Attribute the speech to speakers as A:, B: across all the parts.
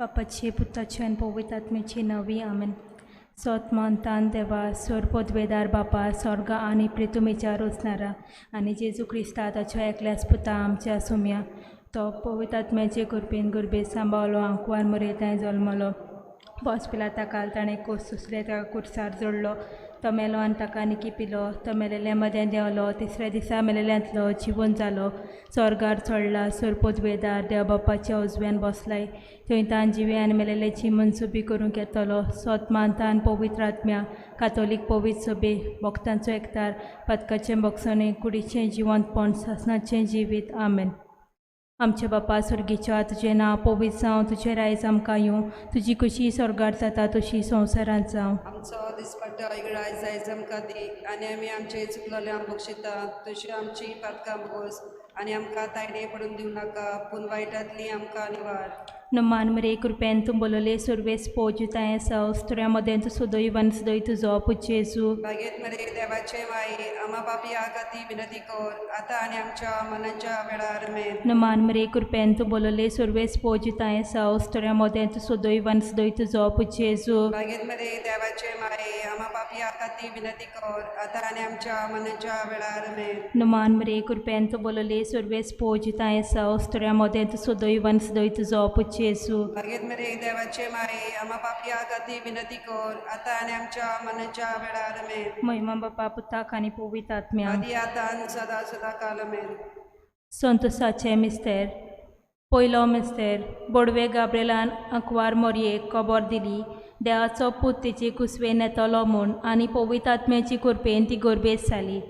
A: बापाचे पुताचे आणि पवित्र आत्म्याचे नावी आमेन. सौतमंतान देवा स्वर्गोद्वेदार बापा स्वर्ग आणि पृथ्वीच्या रोचणारा आणि जेजू क्रिस्ता ताच्या एकल्याच पुता आमच्या सुम्या तो पवित्र आत्म्याचे कृपेन गुरबे सांबाळलो आंकवार मरे ताणें जल्मलो बॉस पिला ताका ताणें दुसऱ्या ताका कुर्सार जोडलो तो मेलो आनी ताका निकी पिलो तो मेलेल्या मदें देंवलो तिसऱ्या दिसा मेलेल्यांतलो जिवन जालो स्वर्गार चडला स्वर्गोद्वेदार देव बापाच्या उजव्यान बसलाय थंय तान जिवे आनी मेलेल्याची मनसुबी करूंक येतलो सौतमांतान पवित्र आत्म्या कातोलीक पवित्र सभे भक्तांचो एकतार पदकाचें बक्षणे कुडीचें जिवंतपण सासणाचें जिवीत आमेन. आमचे बापा स्वर्गीच्या तुजें नांव पवित्र जावं तुजें रायज आमकां येवं तुजी कशी स्वर्गार जाता तशी संवसारांत जावं.
B: आमचो दिसपट्टो रायज आयज आमकां दी आनी आमी आमचे चुकलोले आमकां बक्षिता तशी आमची पातकां बगोस आनी आमकां तायडे पडून दिवं नाका पूण वायटांतली आमकां निवार.
A: नमान मरे कृपेन तूं बोलले सर्वेस पोजुताय सौस्तऱ्या मदें तूं सुदय वन सुदय तुजो पुजेजू
B: बागेत मरे देवाचे माई आमा पापी आगाती विनती कर आतां आनी आमच्या मनाच्या वेळार आमेन.
A: नमान मरे कृपेन तूं बोलले सर्वेस पोजुताय सौस्तऱ्या मदें तूं सुदय वन सुदय तुजो पुजेजू
B: बागेत मरे देवाचे माई आमा पापी आगाती विनती कर आतां आनी आमच्या मनाच्या वेळार आमेन.
A: नमान मरे कृपेन तूं बोलले सर्वेस पोजुताय सौस्तऱ्या मदें तूं सुदय वन सुदय तुजो पुजेजू
B: बागेत मरे देवाचे माई आमा पापी आगाती विनती कर आतां आनी आमच्या मनाच्या वेळार आमेन.
A: महिमा बापा पुताक आनी पवित्र आत्म्या
B: आदी आतां सदा सदा काल आमेन.
A: संतोसाचे मिस्तेर पयलो मिस्तेर बोडवे गाब्रेलान आंकवार मोरयेक खबर दिली देवाचो पूत तिचे कुसवेन येतलो म्हूण आनी पवित्र आत्म्याची कृपेन ती गोरबेज जाली.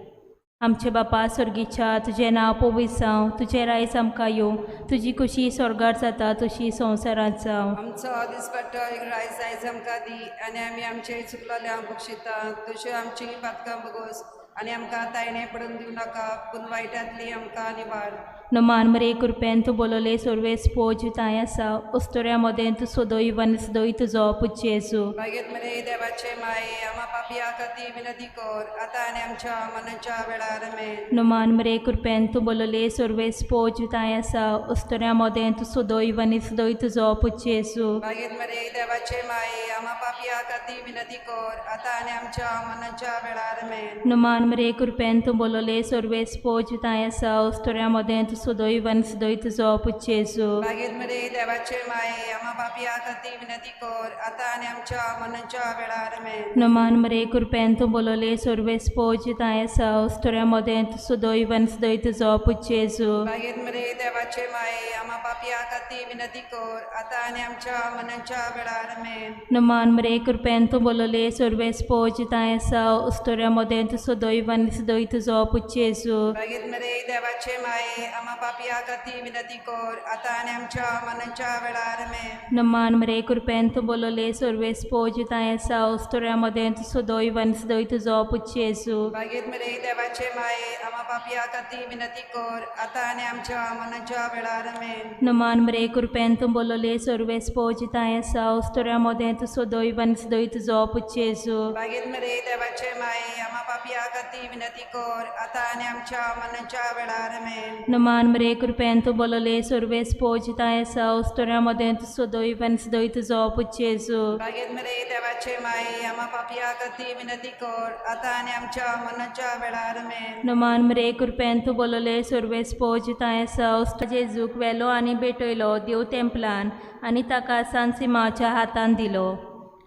A: आमचे बापा स्वर्गीच्या तुजें नांव पवित्र जावं तुजें रायज आमकां येवं तुजी कशी स्वर्गार जाता तशी संवसारांत जावं.
B: आमचो दिसपट्टो रायज आयज आमकां दी आनी आमी आमचे चुकलोले आमकां बक्षिता तशी आमची पातकां बगोस आनी आमकां तायणे पडून दिवं नाका पूण वायटांतली आमकां निवार.
A: नमान मरे कृपेन तूं बोलले सर्वेस पोजुताय आसा उस्तोऱ्या मदें तूं सुदय वन सुदय तुजो पुजेजू
B: बागेत मरे देवाचे माई आमा पापी आगाती विनती कर आतां आनी आमच्या मनाच्या वेळार आमेन.
A: नमान मरे कृपेन तूं बोलले सर्वेस पोजुताय आसा उस्तोऱ्या मदें तूं सुदय वन सुदय तुजो पुजेजू
B: बागेत मरे देवाचे माई आमा पापी आगाती विनती कर आतां आनी आमच्या मनाच्या वेळार आमेन.
A: नमान मरे कृपेन तूं बोलले सर्वेस पोजुताय आसा उस्तोऱ्या मदें तूं सुदय वन सुदय तुजो पुजेजू
B: बागेत मरे देवाचे माई आमा पापी आगाती विनती कर आतां आनी आमच्या मनाच्या वेळार आमेन.
A: नमान मरे कृपेन तूं बोलले सर्वेस पोजुताय आसा उस्तोऱ्या मदें तूं सुदय वन सुदय तुजो पुजेजू
B: बागेत मरे देवाचे माई आमा पापी आगाती विनती कर आतां आनी आमच्या मनाच्या वेळार आमेन.
A: नमान मरे कृपेन तूं बोलले सर्वेस पोजुताय आसा उस्तोऱ्या मदें तूं सुदय वन सुदय तुजो पुजेजू
B: बागेत मरे देवाचे माई आमा पापी आगाती विनती कर आतां आनी आमच्या मनाच्या वेळार आमेन.
A: नमान मरे कृपेन तूं बोलले सर्वेस पोजुताय आसा उस्तोऱ्या मदें तूं सुदय वन सुदय तुजो पुजेजू
B: बागेत मरे देवाचे माई आमा पापी आगाती विनती कर आतां आनी आमच्या मनाच्या वेळार आमेन.
A: नमान मरे कृपेन तूं बोलले सर्वेस पोजुताय आसा उस्तोऱ्या मदें तूं सुदय वन सुदय तुजो पुजेजू
B: बागेत मरे देवाचे माई आमा पापी आगाती विनती कर आतां आनी आमच्या मनाच्या वेळार आमेन.
A: नमान मरे कृपेन तूं बोलले सर्वेस पोजुताय आसा उस्तोऱ्या मदें तूं सुदय वन सुदय तुजो पुजेजू
B: बागेत मरे देवाचे माई आमा पापी आगाती विनती कर आतां आनी आमच्या मनाच्या वेळार आमेन.
A: नमान मरे कृपेन तूं बोलले सर्वेस पोजुताय आसा उस्तो जेजूक वेलो आनी भेटयलो देव तेंपलान आनी ताका सांसिमाच्या हातान दिलो.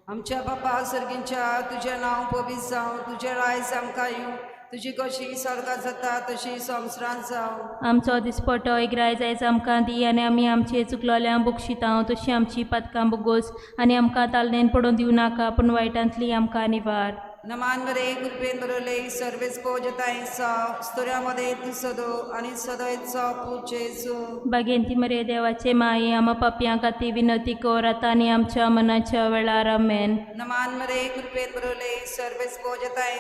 B: आमच्या बापा सर्गींच्या तुजें नांव पवित्र जावं तुजें रायज आमकां येवं तुजी कशी स्वर्गार जाता तशी संवसारांत जावं.
A: आमचो दिसपट्टो रायज आयज आमकां दी आनी आमी आमचे चुकलोल्यांक बक्षिता तशी आमची पातकां बगोस आनी आमकां तालनेन पडून दिवं नाका पूण वायटांतली आमकां निवार.
B: नमान मरे कृपेन बरोले सर्वेस पोजताय स्तोऱ्या मध्ये तू सदो आणि सदयचो पुजेजू
A: बागेंती मरे देवाचे माई आमा पापयां खातीर विनती कर आतां आनी आमच्या मनाच्या वेळार आमेन.
B: नमान मरे कृपेन बरोले सर्वेस पोजताय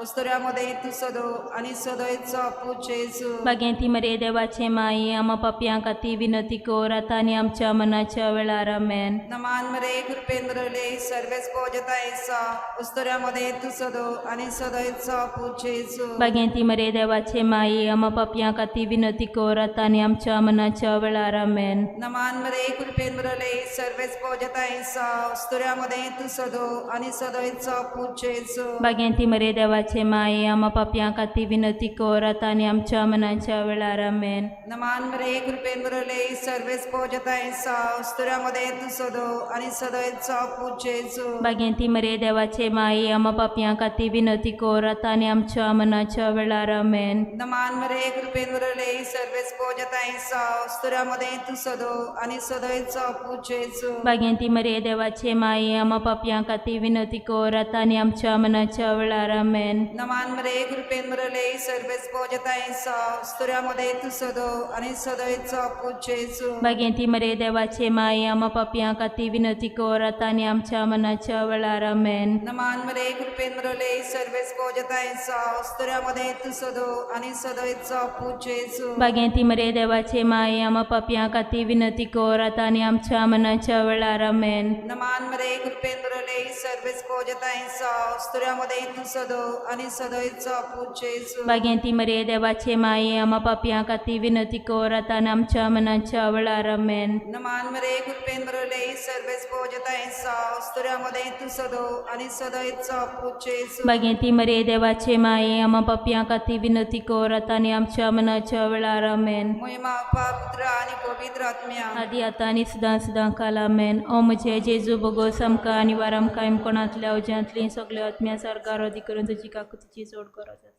B: उस्तुऱ्यामध्ये तू सदो आणि सदोयचो पूज येसू
A: भाग्यवंती मरे देवाचे माई आम्हा पापियां खाती विनंती कर आता आणि आमच्या मनाच्या वेळार आमेन.
B: नमान मरे कृपेंद्रले सर्वेस पोजता येसा उस्तुऱ्यामध्ये तू सदो आणि सदोयचो पूज येसू
A: भाग्यवंती मरे देवाचे माई आम्हा पापियां खाती विनंती कर आता आणि आमच्या मनाच्या वेळार आमेन.
B: नमान मरे कृपेंद्रले सर्वेस पोजता येसा उस्तुऱ्यामध्ये तू सदो आणि सदोयचो पूज येसू
A: भाग्यवंती मरे देवाचे माई आम्हा पापियां खाती विनंती कर आता आणि आमच्या मनाच्या वेळार आमेन.
B: नमान मरे कृपेंद्रले सर्वेस पोजता येसा उस्तुऱ्यामध्ये तू सदो आणि सदोयचो पूज येसू
A: भाग्यवंती मरे देवाचे माई आम्हा पापियां खाती विनंती कर आता आणि आमच्या मनाच्या वेळार आमेन.
B: नमान मरे कृपेंद्रले सर्वेस पोजता येसा उस्तुऱ्यामध्ये तू सदो आणि सदोयचो पूज येसू
A: भाग्यवंती मरे देवाचे माई आम्हा पापियां खाती विनंती कर आता आणि आमच्या मनाच्या वेळार आमेन.
B: नमान मरे कृपेंद्रले सर्वेस पोजता येसा उस्तुऱ्यामध्ये तू सदो आणि सदोयचो पूज येसू
A: भाग्यवंती मरे देवाचे माई आम्हा पापियां खाती विनंती कर आता आणि आमच्या मनाच्या वेळार आमेन.
B: नमान मरे कृपेंद्रले सर्वेस पोजता येसा उस्तुऱ्यामध्ये तू सदो आणि सदोयचो पूज येसू
A: भाग्यवंती मरे देवाचे माई आम्हा पापियां खाती विनंती कर आता आणि आमच्या मनाच्या वेळार आमेन.
B: नमान मरे कृपेंद्रले सर्वेस पोजता येसा उस्तुऱ्यामध्ये तू सदो आणि सदोयचो पूज येसू
A: भाग्यवंती मरे देवाचे माई आम्हा पापियां खाती विनंती कर आता आणि आमच्या मनाच्या वेळार आमेन.
B: नमान मरे कृपेंद्रले सर्वेस पोजता येसा उस्तुऱ्यामध्ये तू सदो आणि सदोयचो पूज येसू
A: भाग्यवंती मरे देवाचे माई आम्हा पापियां खाती विनंती कर आता आणि आमच्या मनाच्या वेळार आमेन.
B: महिमा पुत्र आणि पवित्र आत्म्या
A: आदी आता आणि सदां काल आमेन. ओ म्हजे जेजू बगोस आमकां आनी वार आमकां इमकोणांतल्या अवजांतली सगळे आत्म्या सारकार अदी करून तुजी काकुतीची जोड करत.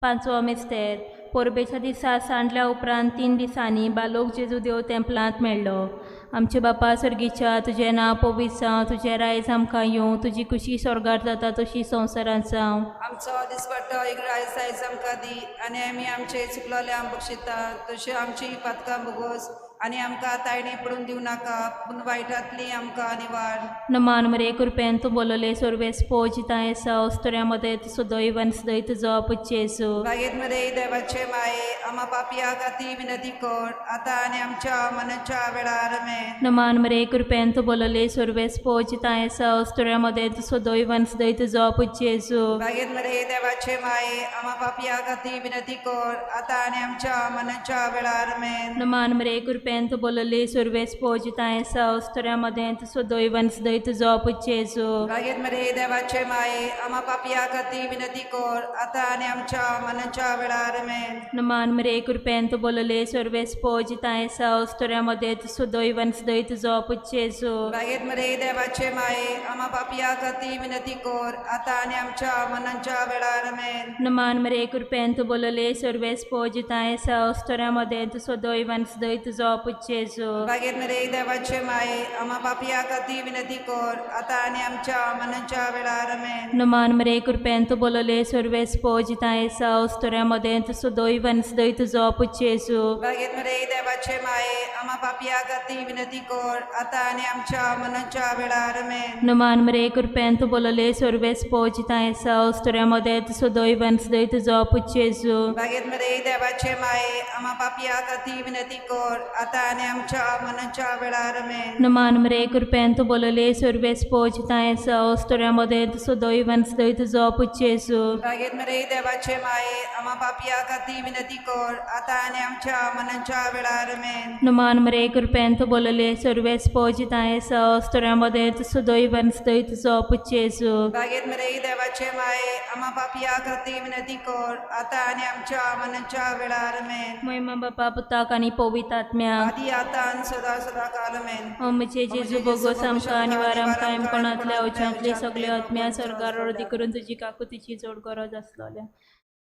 A: पांचवो मिस्तेर पोरबेच्या दिसा सांडल्या उपरांत 3 दिसांनी बालोक जेजू देव तेंपलांत मेळ्ळो. आमचे बापा सर्गीच्या तुजें नांव पवित्र जावं, तुजें रायज आमकां येवं, तुजी खुशी स्वर्गार जाता तशी संवसारांत जावं.
B: आमचो दिसपट्टो एक रायज आयज आमकां दी आनी आमी आमचे चुकलोले आम बक्षिता तशी आमची पातकां भोगोस आनी आमकां तायणी पडून दिवं नाका पूण वायटांतली आमकां निवाड.
A: नमान मरे कृपेन तूं बोलले सोर्वेस पोजिता येसा उस्तोऱ्यामध्ये तुजो दैवन सदैत जो पुच्चेसू
B: बागेत मध्ये देवाचे माये आम्हा पापिया खाती विनंती कर आता आनी आमच्या मनाच्या वेळार आमेन.
A: नमान मरे कृपेन तूं बोलले सोर्वेस पोजिता येसा उस्तोऱ्यामध्ये तुजो दैवन सदैत जो पुच्चेसू
B: बागेत मध्ये देवाचे माये आम्हा पापिया खाती विनंती कर आता आनी आमच्या मनाच्या वेळार आमेन.
A: नमान मरे कृपेन तूं बोलले सोर्वेस पोजिता येसा उस्तोऱ्यामध्ये तुजो दैवन सदैत जो पुच्चेसू
B: बागेत मध्ये देवाचे माये आम्हा पापिया खाती विनंती कर आता आनी आमच्या मनाच्या वेळार आमेन.
A: नमान मरे कृपेन तूं बोलले सोर्वेस पोजिता येसा उस्तोऱ्यामध्ये तुजो दैवन सदैत जो पुच्चेसू
B: बागेत मध्ये देवाचे माये आम्हा पापिया खाती विनंती कर आता आनी आमच्या मनाच्या वेळार आमेन.
A: नमान मरे कृपेन तूं बोलले सोर्वेस पोजिता येसा उस्तोऱ्यामध्ये तुजो दैवन सदैत जो पुच्चेसू
B: बागेत मध्ये देवाचे माये आम्हा पापिया खाती विनंती कर आता आनी आमच्या मनाच्या वेळार आमेन.
A: नमान मरे कृपेन तूं बोलले सोर्वेस पोजिता येसा उस्तोऱ्यामध्ये तुजो दैवन सदैत जो पुच्चेसू
B: बागेत मध्ये देवाचे माये आम्हा पापिया खाती विनंती कर आता आनी आमच्या मनाच्या वेळार आमेन.
A: नमान मरे कृपेन तूं बोलले सोर्वेस पोजिता येसा उस्तोऱ्यामध्ये तुजो दैवन सदैत जो पुच्चेसू
B: बागेत मध्ये देवाचे माये आम्हा पापिया खाती विनंती कर आता आनी आमच्या मनाच्या वेळार आमेन.
A: नमान मरे कृपेन तूं बोलले सोर्वेस पोजिता येसा उस्तोऱ्यामध्ये तुजो दैवन सदैत जो पुच्चेसू
B: बागेत मध्ये देवाचे माये आम्हा पापिया खाती विनंती कर आता आनी आमच्या मनाच्या वेळार आमेन.
A: नमान मरे कृपेन तूं बोलले सोर्वेस पोजिता येसा उस्तोऱ्यामध्ये तुजो दैवन सदैत जो पुच्चेसू
B: बागेत मध्ये देवाचे माये आम्हा पापिया खाती विनंती कर आता आनी आमच्या मनाच्या वेळार आमेन.
A: महिमा बापा पुताक आनी पवित्र आत्म्या
B: आदी आता आनी सदा सदा काल आमेन.
A: ओ म्हजे जेजू बगोस आमकां आनी वार आमकां इमकोणांतल्या अवजांतली सगळे आत्म्या सरकार अर्दी करून तुजी काकुतीची जोड गरज आसलोल्या.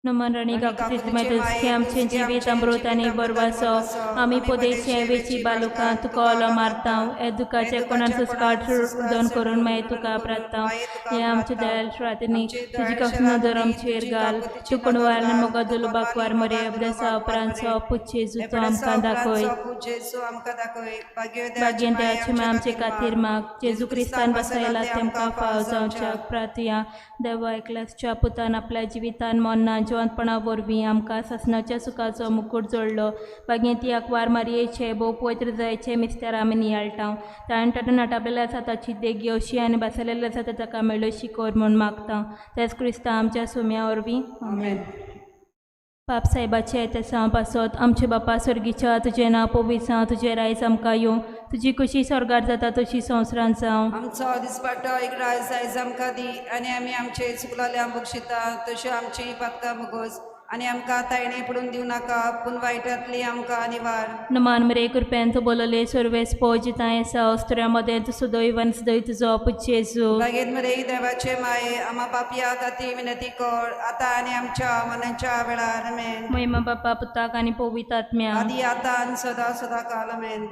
A: नमन राणी गाकुतीचे आमचे जिवीत अमृत आनी बरवासो आमी पोदेचे वेची बालुकां तुका ओलो मारतां हे दुखाचे कोणान सुस्काट उदोन करून मागीर तुका प्रार्थना हे आमचे दयाल प्रार्थनी तुजी कक्षना दर आमचेर घाल तूं कोणवार मोगा दुलबाकवार मरे अब्रसा उपरांतचो पुच्छे जुतो आमकां दाखय भाग्यन देवाचे मा आमचे खातीर माग जेजू क्रिस्तान बसयला तेमकां फाव जावच्या प्रार्थया देवा एकल्याच्या पुतान आपल्या जिवितान मोन्ना जिवंतपणा वरवीं आमकां ससनाच्या सुखाचो मुकुट जोडलो भाग्यें ती अकवार मारयेचे भोव पवित्र जायचे मिस्तेर आमी नियाळटां ताणें तातूंत नाटाबलेल्या आसा ताची देगी अशी आनी बसलेली आसा ताका मेळ्ळो शिकोर म्हूण मागता तेच क्रिस्तांव आमच्या सुम्या वरवीं आमेन. पाप साहेबाचे ते सांव पासत आमचे बापा स्वर्गीच्या तुजें नांव पवित्र जावं तुजें रायज आमकां येवं तुजी कशी स्वर्गार जाता तशी संवसारांत जावं
B: आमचो दिसपट्टो एक रायज आयज आमकां दी आनी आमी आमचे चुकलोले बक्षिता तश्यो आमची पातकां मुगोस आनी आमकां तायणी पडून दिवं नाका पूण वायटांतली आमकां निवार
A: नमान मरे कृपेन तूं बोलले सर्वेस पोजिताय आसा अस्तुऱ्या मदें तूं सुदैवन सुदय तुजो पुच्छे जेजू
B: बागेत मरे देवाचे माये आमा पापया खाती विनंती कर आतां आनी आमच्या मनाच्या वेळार आमेन.
A: महिमा बापा पुताक आनी पवित्र आत्म्या
B: आदी आतां आनी सदा सदा काल आमेन.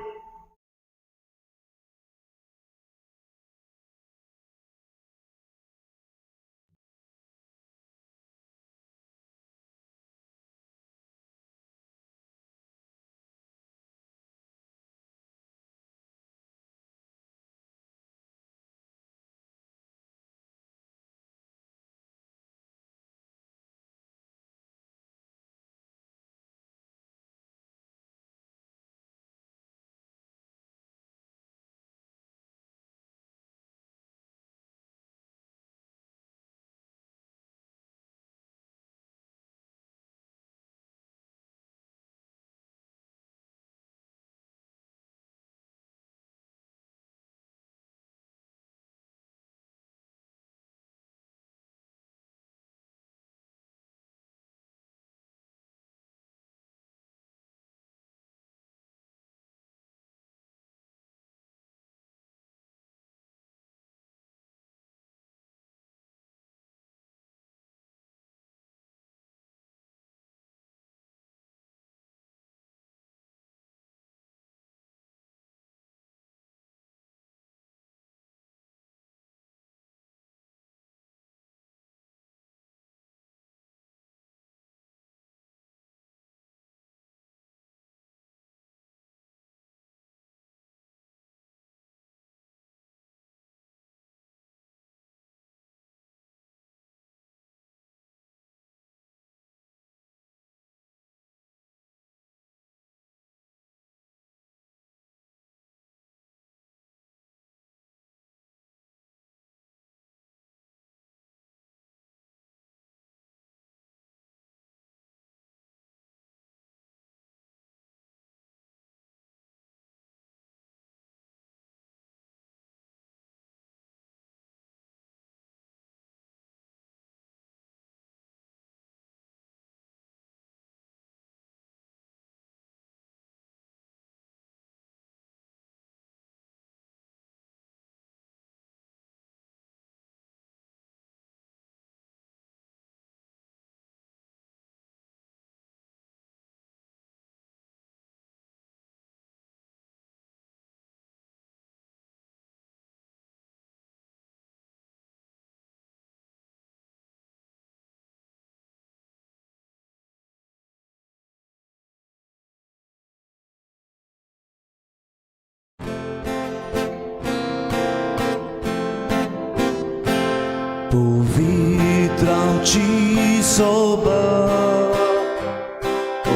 C: Ci soba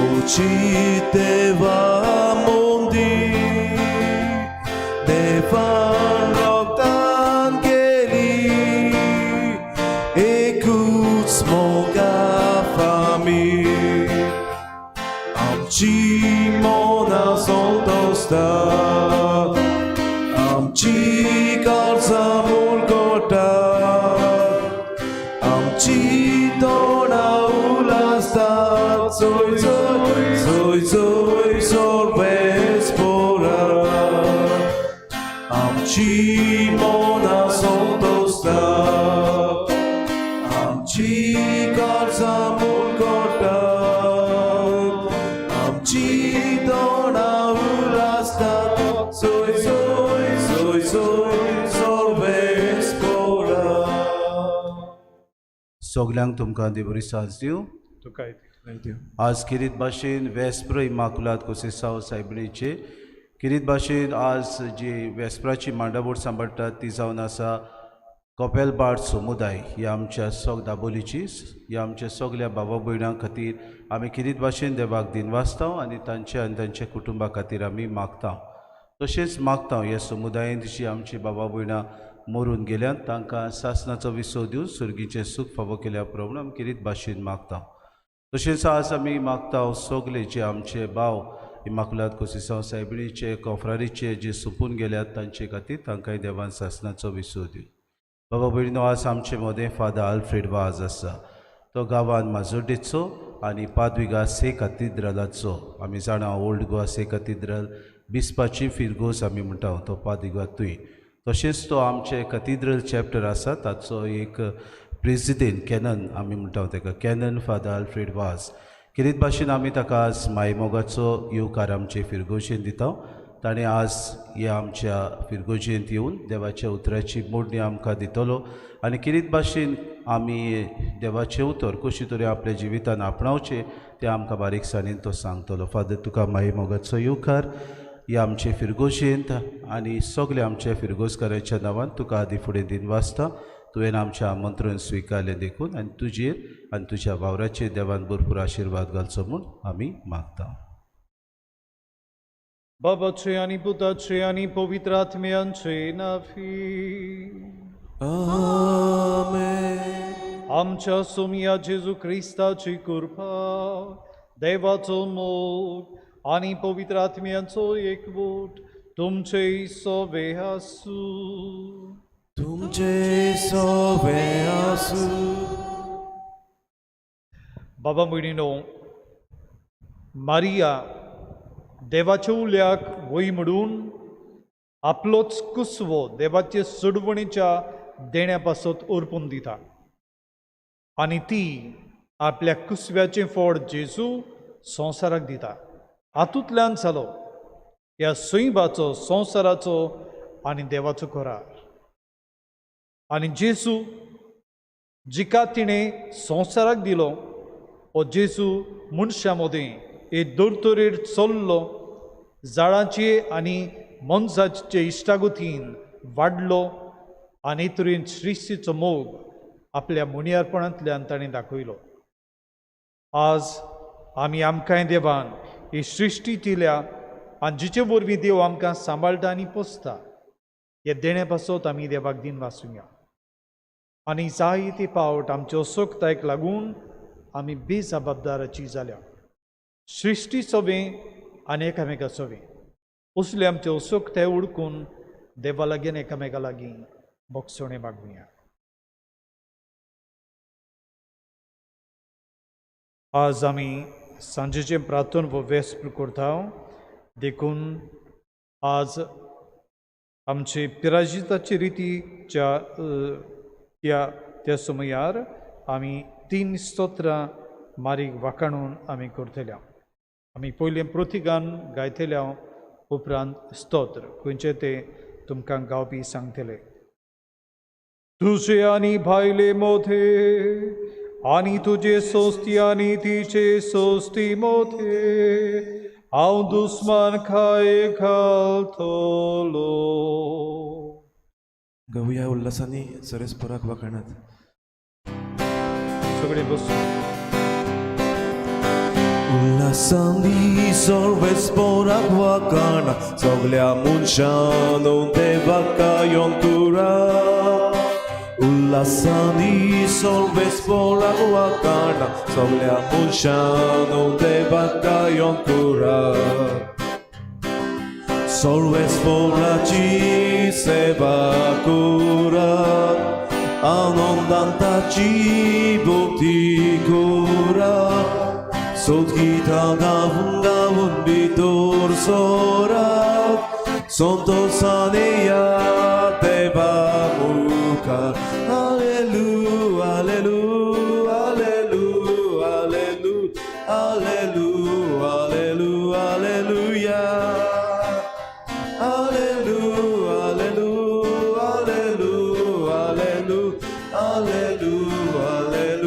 C: oči teva mondi devant l'angeli écoute mon famille amci mon asontosta amci kalsa mulkota amci dona ulasta soy sorbes pora amci mona sondosta amci kalsa mulko
D: सगल्यांक तुमकां देवरी सांज दिवं.
E: तुका
D: आज किरीत भाशेन वेस्प्र इमाकुलाद कोसेसांव सायबिणीचे किरीत भाशेन आज जी वेस्पराची मांडावळ सांबाळटात ती जावन आसा कोपेलबाड समुदाय ह्या आमच्या दाबोलीची ह्या आमच्या सगल्या भावा भयणां खातीर आमी किरीत भाशेन देवाक दिनवासतांव आनी तांच्या आनी तांच्या कुटुंबा खातीर आमी मागतांव. तशेंच मागतांव ह्या समुदायान जी आमची भावा भयणां मरून गेल्यात तांकां सासणाचो विसव दिवन सुर्गीचें सूख फावो केल्या प्रमाणे आमी किरीत भाशेन मागतांव. तशेंच आज आमी मागतांव सगले जे आमचे भाव इमाकुलाद कोसेसांव सायबिणीचे कोफ्रारीचे जे सुपून गेल्यात तांचे खातीर तांकांय देवान सासणाचो विसव दिवन. बाबा भयणीनो, आज आमचे मदें फादर आल्फ्रेड वाज आसा. तो गांवांत माजोड्डेचो आनी पाद्विगा से कॅथिड्रलाचो आमी जाणा ओल्ड गोवा से कॅथिड्रल बिस्पाची फिरगोस आमी म्हणटा तो पाद्विगातूय. तशेंच तो आमचे कॅथिड्रल चॅप्टर आसा ताचो एक प्रेसिडेंट कॅनन आमी म्हणटा ताका कॅनन फादर आल्फ्रेड वाज. किरीत भाशेन आमी ताका आज मायमोगाचो येवकार आमचे फिरगोशेन दिता. ताणें आज ह्या आमच्या फिरगोजेंत येवन देवाच्या उतराची मोडणी आमकां दितलो आनी किरीत भाशेन आमी देवाचें उतर कशें तरेन आपल्या जिवितान आपणावचें तें आमकां बारीकसाणेन तो सांगतलो. फादर, तुका मायमोगाचो येवकार ह्या आमचे फिरगोशेंत आनी सगल्या आमच्या फिरगोसकारांच्या नांवान तुका आदी फुडें दिनवासता. तुवें आमचें आमंत्रण स्विकारलें देखून आनी तुजेर आनी तुज्या वावराचेर देवान भरपूर आशिर्वाद घालचो म्हूण आमी मागता.
E: बाबाचे आनी पुताचे आनी पवित्र आत्म्यांचे नावी.
C: Amen.
E: आमच्या सोमिया जेजू क्रिस्ताची कृपा, देवाचो मोग आनी पवित्र आत्म्यांचो एकवट तुमचे सोबे आसूं.
C: तुमचे सोबे आसूं.
E: बाबा भयणीनो, मारिया देवाच्या उल्याक वय म्हणून आपलोच कुसवो देवाचे सोडवणीच्या देण्या पासत अर्पून दिता आनी ती आपल्या कुसव्याचें फळ जेजू संवसाराक दिता. हातूंतल्यान जालो ह्या सैबाचो संवसाराचो आनी देवाचो करार. आनी जेजू जिका तिणें संवसाराक दिलो हो जेजू मनशां मदें हे दोतोरेर चल्लो झाडांचे आनी मनशाचे इश्टागतीन वाडलो आनी तरेन सृश्टीचो मोग आपल्या मुनियारपणांतल्यान ताणें दाखयलो. आज आमी आमकांय देवान ही सृश्टी दिल्या आनी जिचे वरवीं देव आमकां सांबाळटा आनी पोसता हे देण्या पासत आमी देवाक दिन वाचुया. आनी जायते पावट आमच्या असोकतायेक लागून आमी बेजबाबदाराची जाल्या. सृश्टी सोबें आनी एकामेका सोबें असले आमचे असोकताय उडकून देवा लागीं एकामेका लागीं बोगसोणें मागुया. आज आमी सांजेचें प्रार्थना व वेस्पर करता देखून आज आमचे पिराजिताचे रितीच्या त्या समयार आमी 3 स्तोत्रां मारीक वाकाणून आमी करतल्या. आमी पयलें प्रतिगान गायतल्या उपरांत स्तोत्र खंयचे ते तुमकां गावपी सांगतले. तुजे आनी भायले मोथे आनी तुजे सोस्ती आनी तिचे सोस्ती मोथे हांव दुस्मान खाये घालतलो.
C: गाऊया उल्हासांनी सरेस्पराक वाखाणात.
E: सगळे बसून
C: उल्हासांनी सर्वेस्पराक वाखाणा सगल्या मनशांनो देवाका योंकुरा. उल्हासांनी सर्वेस्पराक वाखाणा सगल्या मनशांनो देवाका योंकुरा. सर्वेस्पराची सेवा करात आनंदान ताची भक्ती करात. सोदगीतां गावून गावून भितर सोरात संतोषाने या देवा मुखार. Hallelujah hallelujah hallelujah hallelujah hallelujah hallelujah hallelujah hallelujah hallelujah hallelujah hallelujah hallelujah.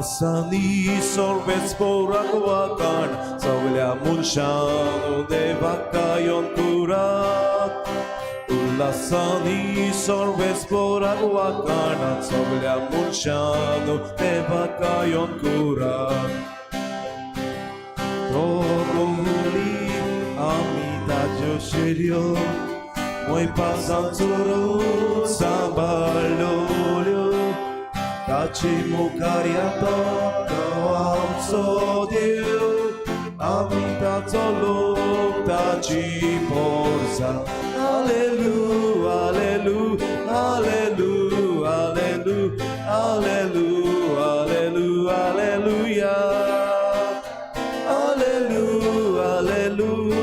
C: उल्हासानी सर्वेच पोराकवाकान सगळ्या मनशांनो देवाका येवन कुरात उल्हासानी सर्वेच पोराकवाकान सगळ्या मनशांनो देवाका येवन कुरात Togoli amitaggio serio Moi pasantoro sambalolio Tacimo cariato Kawam sodio Amitaggio taci porza Alleluia, alleluia, alleluia, alleluia, alleluia, alleluia, alleluia. Alleluia, alleluia,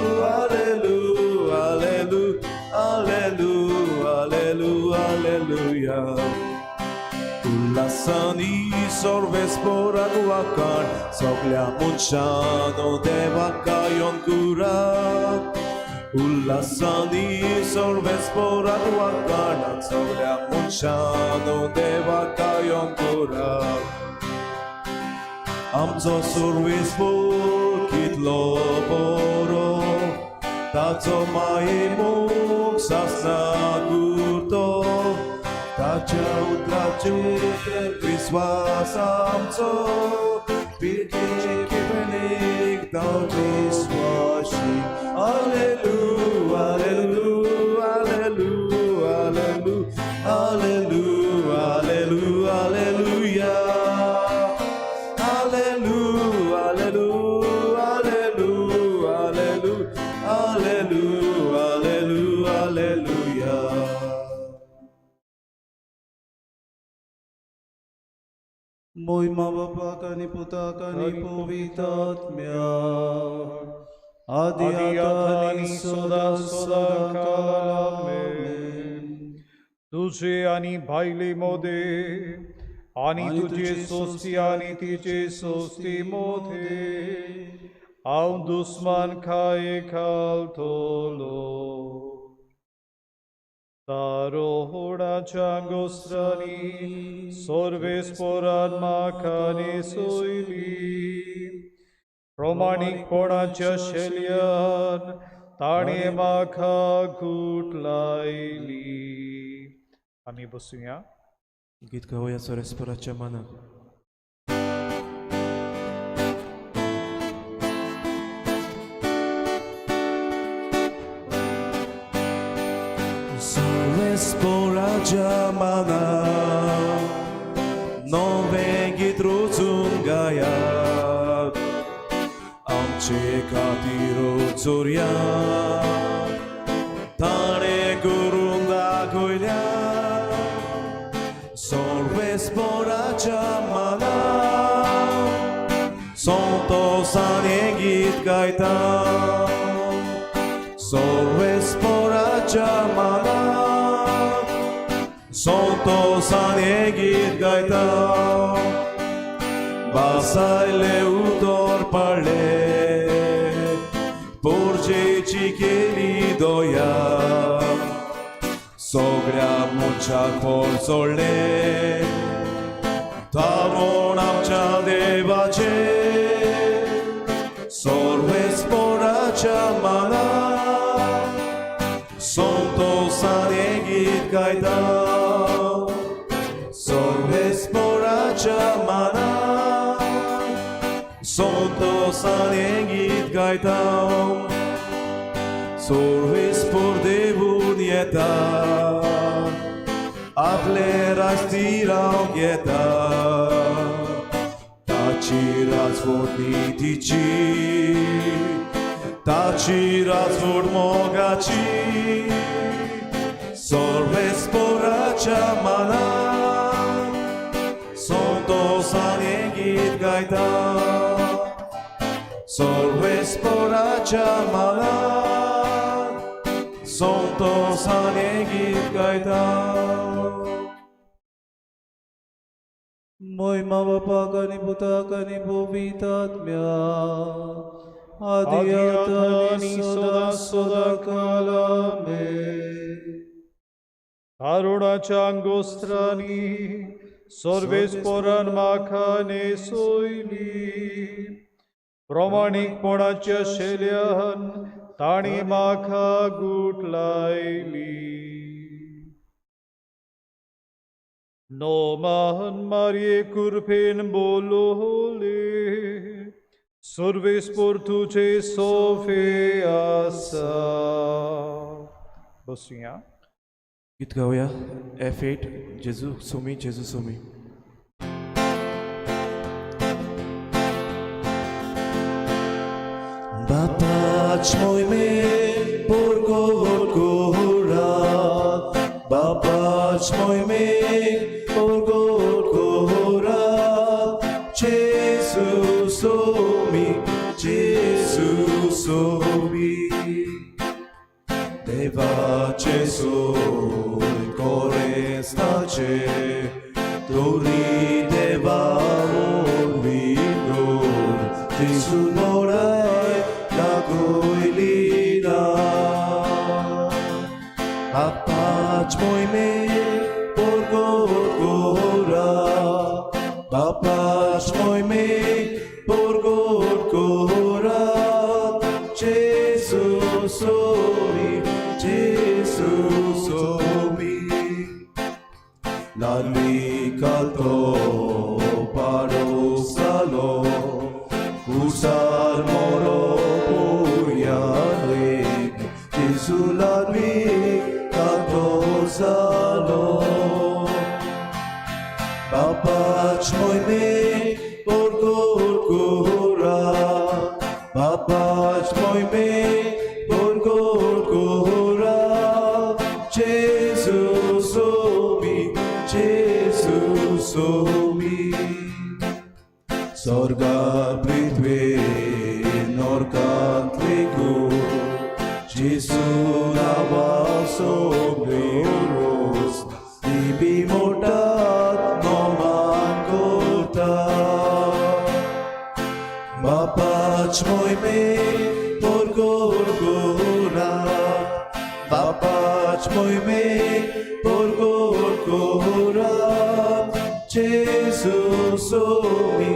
C: alleluia, alleluia, alleluia. Ulasani sorves poraguakan, soglia munchano devaka yon kurat. Ulasani sorves poraguakan, soglia munchano devaka yon kurat. Amzo sorves pokit loboro Taco mai muk sasna gurto Taca utrace viswas amzo Pirkice kibenik dau viswashi Alleluia, alleluia, alleluia, alleluia, alleluia, alleluia, alleluia. Alleluia, alleluia, alleluia, alleluia, alleluia.
D: Moi Bapa kani Puta kani Pavitratmya Adiatani Soda
E: Amen. तुझे आणि भाईले मोदे आणि तुझे सोस्ती आणि तिचे सोस्ती मोदे हांव दुस्मान खाये खालतलो तारो होडाच्या गोस्त्रांनी सोर्वेस पोरान माखाने सोयली प्रमाणिकपणाच्या शेल्यान ताणे माखा घूट लायली आम्ही बसूया
C: गीत गाऊया सरस्वराच्या मानात सरस्वराच्या मानात नवे गीत रोचून गायात आमचे खातीर चोरया ताणे करून दाखयल्या Sorvesporacia mana Sontosanie git gaita Sorvesporacia mana Sontosanie git gaita Basai leudor parle Porgeci che li doia Soglia mucha forzolle Tavon amcha devace Sorves poracia mana Sonto sanegit gaita Sorves poracia mana Sonto sanegit gaita Sorves por devunieta Aplera stirau gheta Taci razvornitici Taci razvormogaci Sorves poracia mana Sonto sanegit gaita Sorves poracia mana Sonto sanegit gaita
D: Moi Bapa kani Puta kani Pavitratmya Adiatani Soda Kalame
E: तारुणाच्या अंगोस्त्रांनी सर्वेस्परान म्हाका नेसोयली प्रमाणीकपणाच्या शेल्यान ताणी म्हाका गुटलायली. नोमान मारये कुरपेन बोलोले सर्वेस्पर तुझे सोफे आसा. बसूया.
C: गीत गाऊया F8 जेजू सोमी जेजू Somi. Bapac mój my porgóra, Bapac mój my porgóra, Jezusowi, Jezusowi, Devace soi korestace, Tori deva olvidor, Jesu morai la goilina. Bapac mój my porgóra, Bapac mój my porgóra, Jezusowi, Jezusowi. Nalikalto parosalo, usar moro purialik, Jezuladmi katozalo. Bapac mój my porgóra, Bapac mój my porgóra, Jezusowi, Jezusowi. Sorga pritve norkantliku, Jesu navasobleros, Tibi motat noman kota. Bapac mój my porgóra, Bapac mój my porgóra, Jezusowi,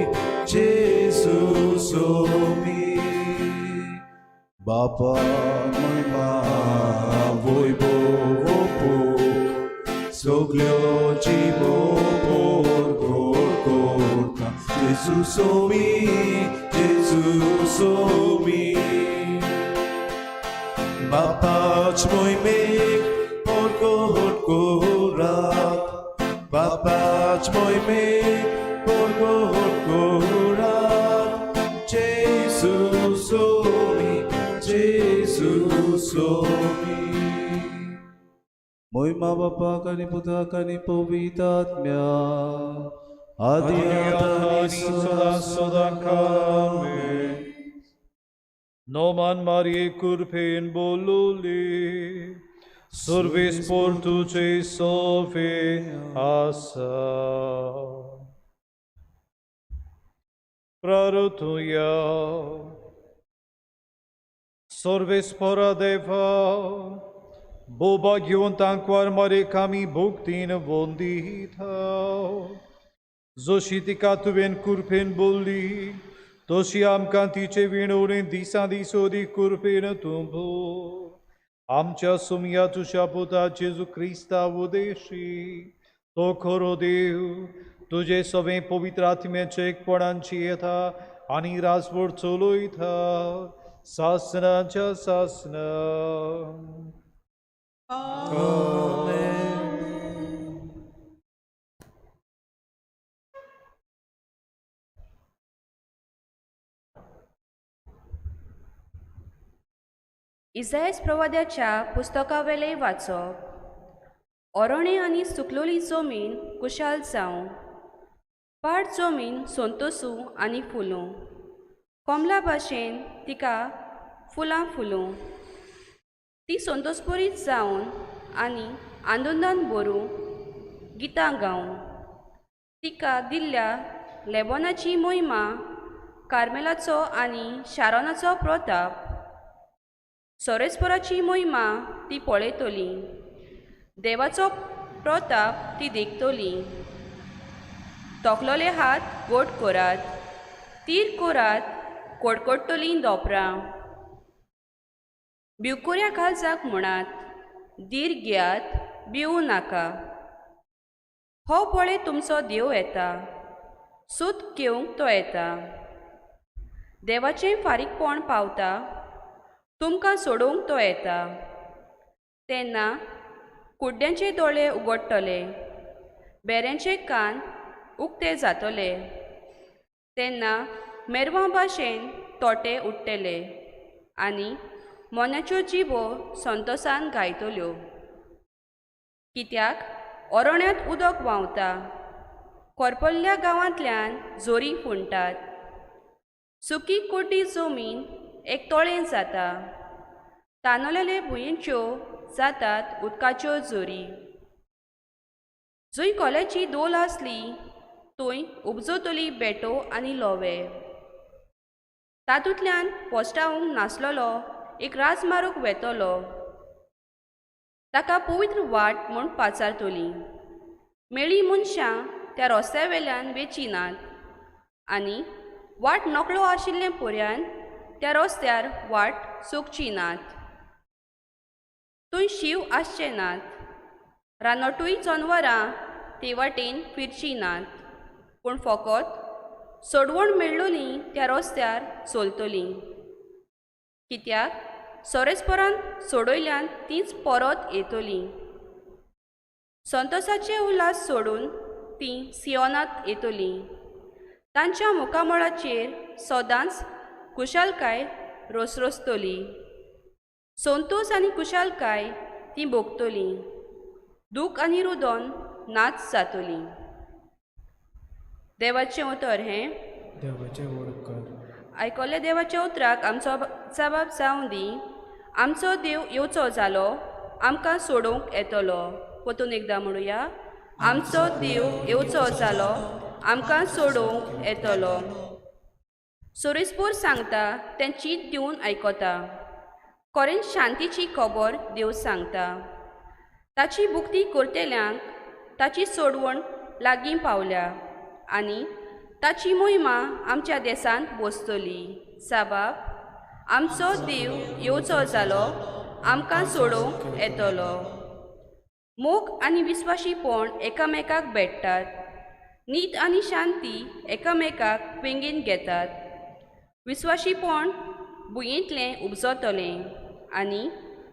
C: Jezusowi. Bapa mój ma wojbowo, soglio dziwo porgóra, Jezusowi, Jezusowi. Bapac mój my porgóra, Bapac mój my porgóra, Jezusowi, Jezusowi. Mój ma Bapa kani Putra kani Pavitratmya, Adi Adani
E: Sodakame. Noman Marie Kurpen boluli, Survis portuce sofe asa. Prarutuja, Survis pora deva, Boba gyontankwar mare kami bhuktin vondita. Zoshitika tuven kurpen bolli, Toshiam kantice vinurin disa disodi kurpen tumbo. Amcia sumia tușa puta Jezu Krista udeshi, to korodeu, tuje sove povitratime cek podancieta, ani razvor coloita, sasna cha sasna.
F: इसायास प्रवाद्याच्या पुस्तकावेले वाचप. ओरोणे आनी सुकलोली जमीन कुशाल जावं, पाड जमीन सोंतोसू आनी फुलूं, कोमला भाशेन तिका फुलां फुलूं. ती सोंतोसपोरीत जावन आनी आनंदान भरूं गितां गावं. तिका दिल्ल्या लेबोनाची मोहिमा, कार्मेलाचो आनी शारोनाचो प्रताप, सोरेस्पराची मोहिमा ती पळयतली, देवाचो प्रताप ती देखतली. तोकलोले हात गोट कोरात, तीर कोरात, कोडकोडटलीं दोपरां. भिवकुऱ्या काळजाक म्हणात, धीर घेयात, भिवू नाका. हो पळय तुमचो देव येता, सूत घेवंक तो येता. देवाचें फारीकपण पावता, तुमकां सोडूंक तो येता. तेन्ना कुड्ड्यांचे दोळे उगडटले, बेऱ्यांचे कान उक्ते जातले. तेन्ना मेरवां भाशेन तोटे उठटले आनी मोन्याच्यो जिबो संतोशान गायतल्यो. कित्याक अरण्यांत उदक व्हांवता, कोरपल्ल्या गांवांतल्यान जोरी फुंटात. सुकी कोड्डी जमीन एकतोळें जाता, तांदलेले भुंयेच्यो जातात उदकाच्यो जोरी. जंय कोल्याची दोल आसली, थंय उपजतली बेटो आनी लोवे. तातूंतल्यान पोस्तावंक नासलोलो एक राजमारूक वेतलो. ताका पवित्र वाट म्हूण पाचारतली. मेळी मनशां त्या रस्त्यावेल्यान वेचिनात आनी वाट नकळो आशिल्ले पर्यान त्या रस्त्यार वाट सोंकची नात. थंय शीव आसचे नात, रानवटूय जनवरां ते वाटेन फिरची नात, पूण फकत सोडवण मेळ्ळोली त्या रस्त्यार चलतलीं. कित्याक सोरेस्परान सोडयल्यान तींच परत येतलीं. संतोशाचे उल्हास सोडून तीं सियोनांत येतलीं. तांच्या मुखामळाचेर सदांच कुशालकाय रोसरोसतली. संतोश आनी कुशालकाय तीं भोगतलीं. दूख आनी रुदन नाच जातलीं. देवाचें उतर हें
C: देवाचें वळख.
F: आयकल्ल्या देवाच्या उतराक आमचो जबाब जावं दी. आमचो देव येवचो जालो, आमकां सोडूंक येतलो. परतून एकदां म्हणुया, आमचो देव येवचो जालो, आमकां सोडूंक येतलो. सोरेस्पोर सांगता तें चीत दिवन आयकता. खरेंच शांतीची खबर देव सांगता. ताची भुक्ती करतेल्यांक ताची सोडवण लागीं पावल्या आनी ताची महिमा आमच्या देशांत बसतली. साबाब, आमचो देव येवचो जालो, आमकां सोडूंक येतलो. मोग आनी विस्वाशीपण एकामेकाक भेटतात. न्हीद आनी शांती एकामेकाक पेंगेन घेतात. विस्वाशीपण भुंयेंतलें उपजतलें आनी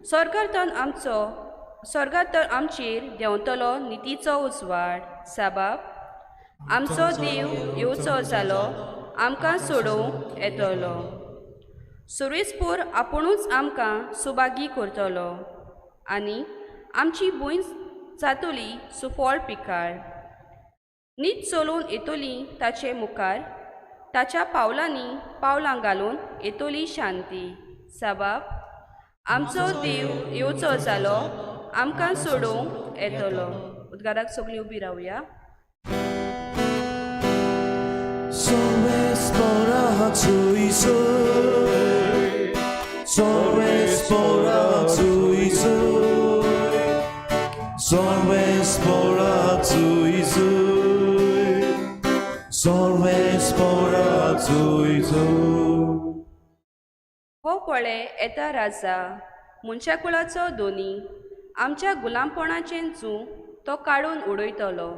F: स्वर्गांत तर आमचेर देंवतलो नितीचो उजवाड. साबाब, आमचो देव येवचो जालो, आमकां सोडूंक येतलो. सुरेस्पोर आपुणूच आमकां सुभागी करतलो आनी आमची भूंय जातली सुफळ पिकाळ. न्हीद चलून येतली ताचे मुखार, ताच्या पावलांनी पावलां घालून येतली शांती. साबाब, आमचो देव येवचो जालो, आमकां सोडूंक येतलो. उद्गाराक सगळीं उबी रावया. हो पळय येता राजा, मनशा कुळाचो दोनी. आमच्या गुलामपणाचें जूं तो काडून उडयतलो.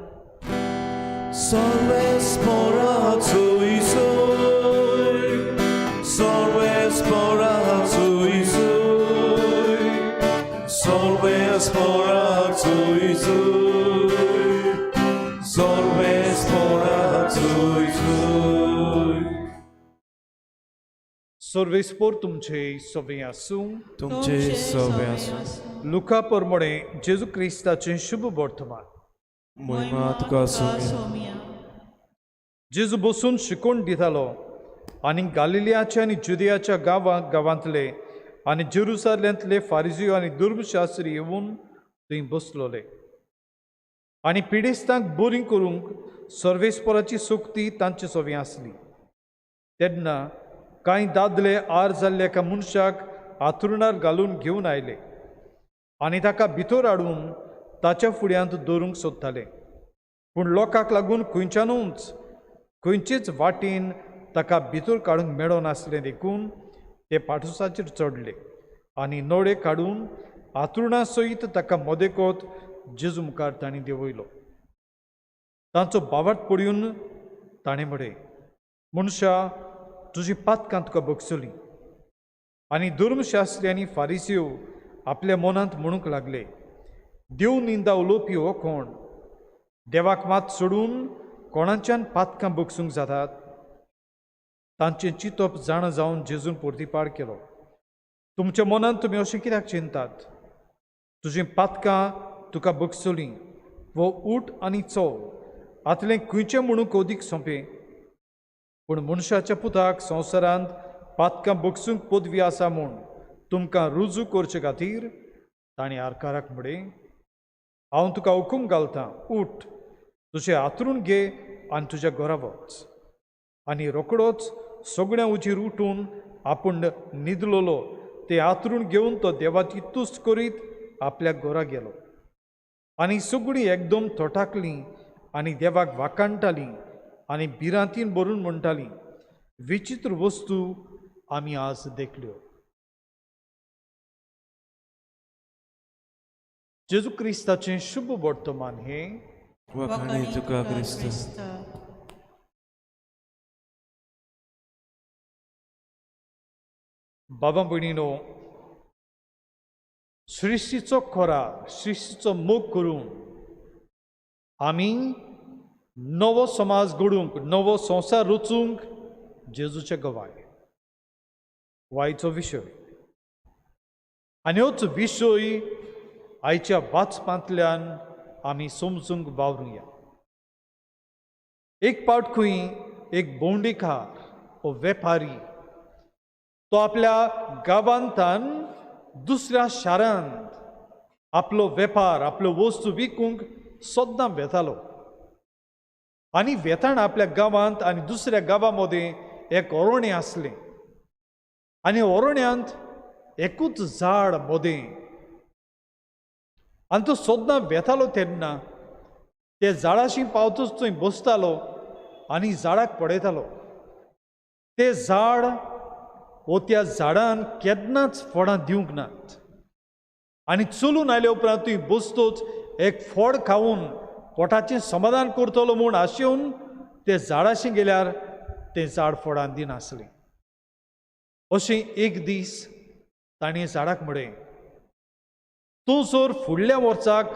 E: सर्वेस्पोर तुमचे सवे आसूं.
C: तुमचे सवे आसूं.
E: लुका परमणे जेजू क्रिस्ताचें शुभ वर्तमान.
C: महिमा तुका आसूं.
E: जेजू बसून शिकवण दितालो आनी गालिलियाच्या आनी जुदियाच्या गांवांतले आनी जेरुसालेंतले फारिजियो आनी धर्मशास्त्री येवन थंय बसलोले. आनी पिडेस्तांक बरी करूंक सर्वेस्पराची सोक्ती तांचे सवे आसली. तेन्ना कांय दादले आर जाल्ल्या एका मनशाक हातरुणार घालून घेवन आयले आनी ताका भितर हाडून ताच्या फुड्यांत दवरूंक सोदताले. पूण लोकांक लागून खंयचेच वाटेन ताका भितर काडूंक मेळो नासलें देखून ते पाटुसाचेर चडले आनी नोडे काडून आतुर्णा सयत ताका मोदेकोत जेजू मुखार तांणी देंवयलो. तांचो बावाट पडून ताणें म्हळें, मनशा, तुजी पातकां तुका बगसलीं. आनी धर्मशास्त्री आनी फारिसीव आपल्या मनांत म्हणूंक लागले, देव निंदा उलोवपी हो कोण? देवाक मात सोडून कोणाच्यान पातकां बगसूंक जातात? तांचें चिंतप जाण जावन जेजून परतीपाड केलो. तुमच्या मनांत तुमी अशें कित्याक चिंतात? तुजीं पातकां तुका बगसलीं, वो उठ आनी चल, आतलें खंयचें म्हणूंक ओदीक सोंपें. पूण मनशाच्या पुताक संवसारांत पातकां बगसूंक पदवी आसा म्हूण तुमकां रुजू करचे खातीर ताणें आरकाराक म्हळें, हांव तुका हुकूम घालतां, उठ, तुजें आतरून घे आनी तुज्या घरा वच. आनी रोखडोच सगळ्या उजीर उठून आपूण न्हिदलोलो ते आतरून घेवन तो देवाची तुस्त करीत आपल्या घरा गेलो. आनी सगळीं एकदम तोटाकलीं आनी देवाक वाकाणटालीं आनी भिरांतीन भरून म्हणटालीं, विचित्र वस्तू आमी आज देखल्यो. जेजू क्रिस्ताचें शुभ वर्तमान हे
C: वखणी तुका क्रिस्त.
E: बाबा भयणीनो, सृश्टीचो खोरा, सृश्टीचो मोग करून आमी नवो समाज घडूंक, नवो संवसार रचूंक जेजूचे गवाय वायचो विशय. आनी होच विशय आयच्या वाचपांतल्यान आमी समजूंक वावरुया. एक पावट खंय एक भोंवडेकार वो वेपारी तो आपल्या गांवांतान दुसऱ्या शारांत आपलो वेपार, आपल्यो वस्तू विकूंक सद्दां वेतालो. आनी वेताना आपल्या गांवांत आनी दुसऱ्या गांवां मदें एक ओरोणें आसलें. आनी ओरोण्यांत एकूच झाड मदें. आनी तो सद्दां वेतालो तेन्ना ते झाडाशी पावतच थंय बसतालो आनी झाडाक पळयतालो. ते झाड वो त्या झाडान केन्नाच फळां दिवंक नात. आनी चलून आयले उपरांत थंय बसतोच एक फळ खावून पोटाचें समाधान करतलो म्हूण आशेवन ते झाडाशी गेल्यार तें झाड फळां दिनासलें. अशें एक दीस ताणें झाडाक म्हळें, तूं जर फुडल्या वर्साक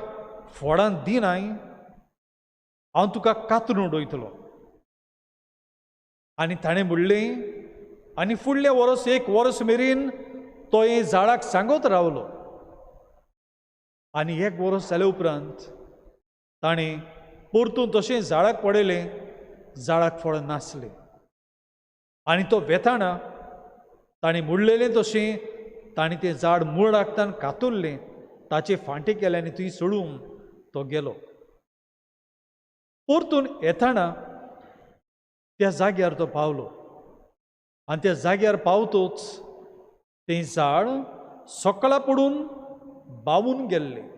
E: फळां दिनाय, हांव तुका कातरून उडयतलो. आनी ताणें म्हणलें, आनी फुडले वर्स एक वर्स मेरेन तो हे झाडाक सांगत रावलो. आनी एक वर्स जाले उपरांत ताणें परतून तशें झाडाक पळयलें, झाडाक फळ नासलें. आनी तो वेताना ताणें म्हणलेलें तशें ताणें तें झाड मूळ राखतान कातुरलें, ताचे फांटे केले आनी थंय सोडून तो गेलो. परतून येताना त्या जाग्यार तो पावलो. आनी त्या जाग्यार पावतोच तें झाड सकाळा पडून बावून गेल्लें.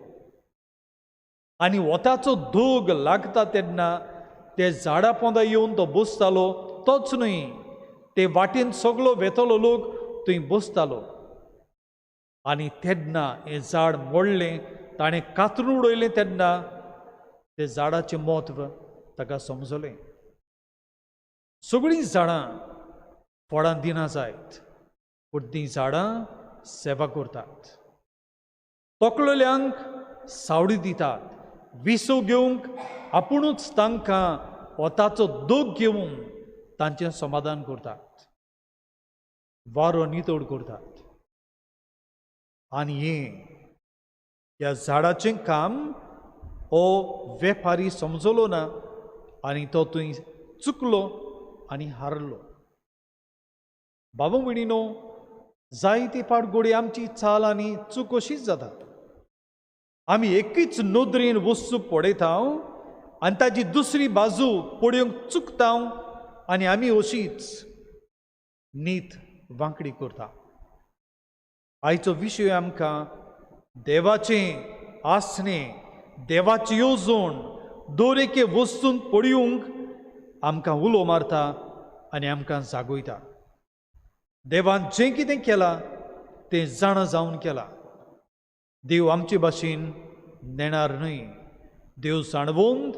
E: आनी वताचो धोग लागता तेन्ना ते झाडा पोंदा येवन तो बसतालो. तोच न्हय, ते वाटेन सगळो वेतलो लोक थंय बसतालो. आनी तेन्ना हें झाड मोडलें, ताणें कातरून उडयलें तेन्ना तें झाडाचें म्हत्व ताका समजलें. सगळीं झाडां फळां दिना जायत, पूण तीं झाडां सेवा करतात. तोकलेल्यांक सावडी दितात, विसो घेवंक आपुणूच तांकां वताचो दोग घेवन तांचें समाधान करतात, वारो नितळ करतात. आनी ह्या झाडाचें काम हो वेपारी समजलो ना आनी तो थंय चुकलो आनी हारलो. बाबा भयणीनो, जायते पाट घोडी आमची चाल आनी चूक अशीच जाता. आमी एकूच नदरेन वस्तू पळयता आनी ताची दुसरी बाजू पळोवंक चुकता आनी आमी अशीच नीत वांकडी करता. आयचो विशय आमकां देवाचें आसणें, देवाची येवजण, दर एके वस्तून पडिवंक आमकां उलो मारता आनी आमकां जागयता. देवान जें कितें केलां तें जाणा जावन केलां. देव आमचे भाशेन नेणार न्हय. देव जाणवंत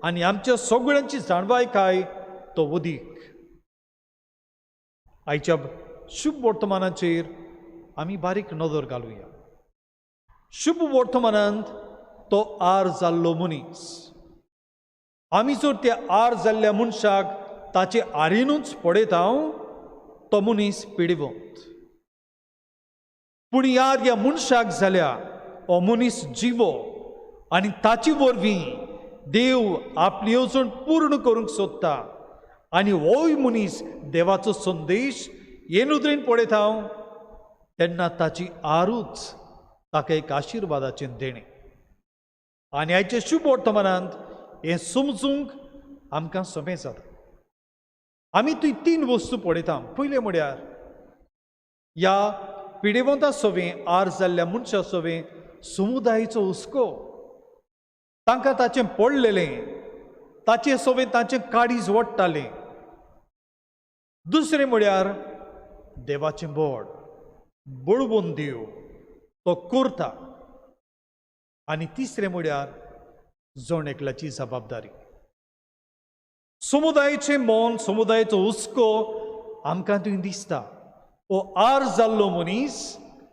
E: आनी आमच्या सगळ्यांची जाणवायकाय तो उदीक. आयच्या शुभ वर्तमानाचेर आमी बारीक नदर घालुया. शुभ वर्तमानांत तो आर जाल्लो मनीस. आमी जर त्या आर जाल्ल्या मनशाक ताचे आरेनूच पळयता तो मनीस पिडिवंत. पूण यार ह्या मनशाक जाल्या हो मनीस जिवो आनी ताचे वरवीं देव आपली येवजण पूर्ण करूंक सोदता. आनी होय मनीस देवाचो संदेश हे नदरेन पळयता तेन्ना ताची आरूच ताका एक आशिर्वादाचें देणें. आनी आयच्या शुभ वर्तमानांत हें समजूंक आमकां सोंपें जाता. आमी थंय 3 वस्तू पळयता. पयलें म्हळ्यार ह्या पिडेवंता सोवें आर जाल्ल्या मनशा सोवें समुदायाचो हुस्को. तांकां ताचें पडलेलें, ताचे सोवें ताचें काळीज ओडटालें. दुसरें म्हळ्यार देवाचें बोड बळवून देव तो करता. आनी तिसरें म्हळ्यार जण एकल्याची जबाबदारी. समुदायाचें मन, समुदायाचो हुस्को आमकां थंय दिसता. हो आर जाल्लो मनीस,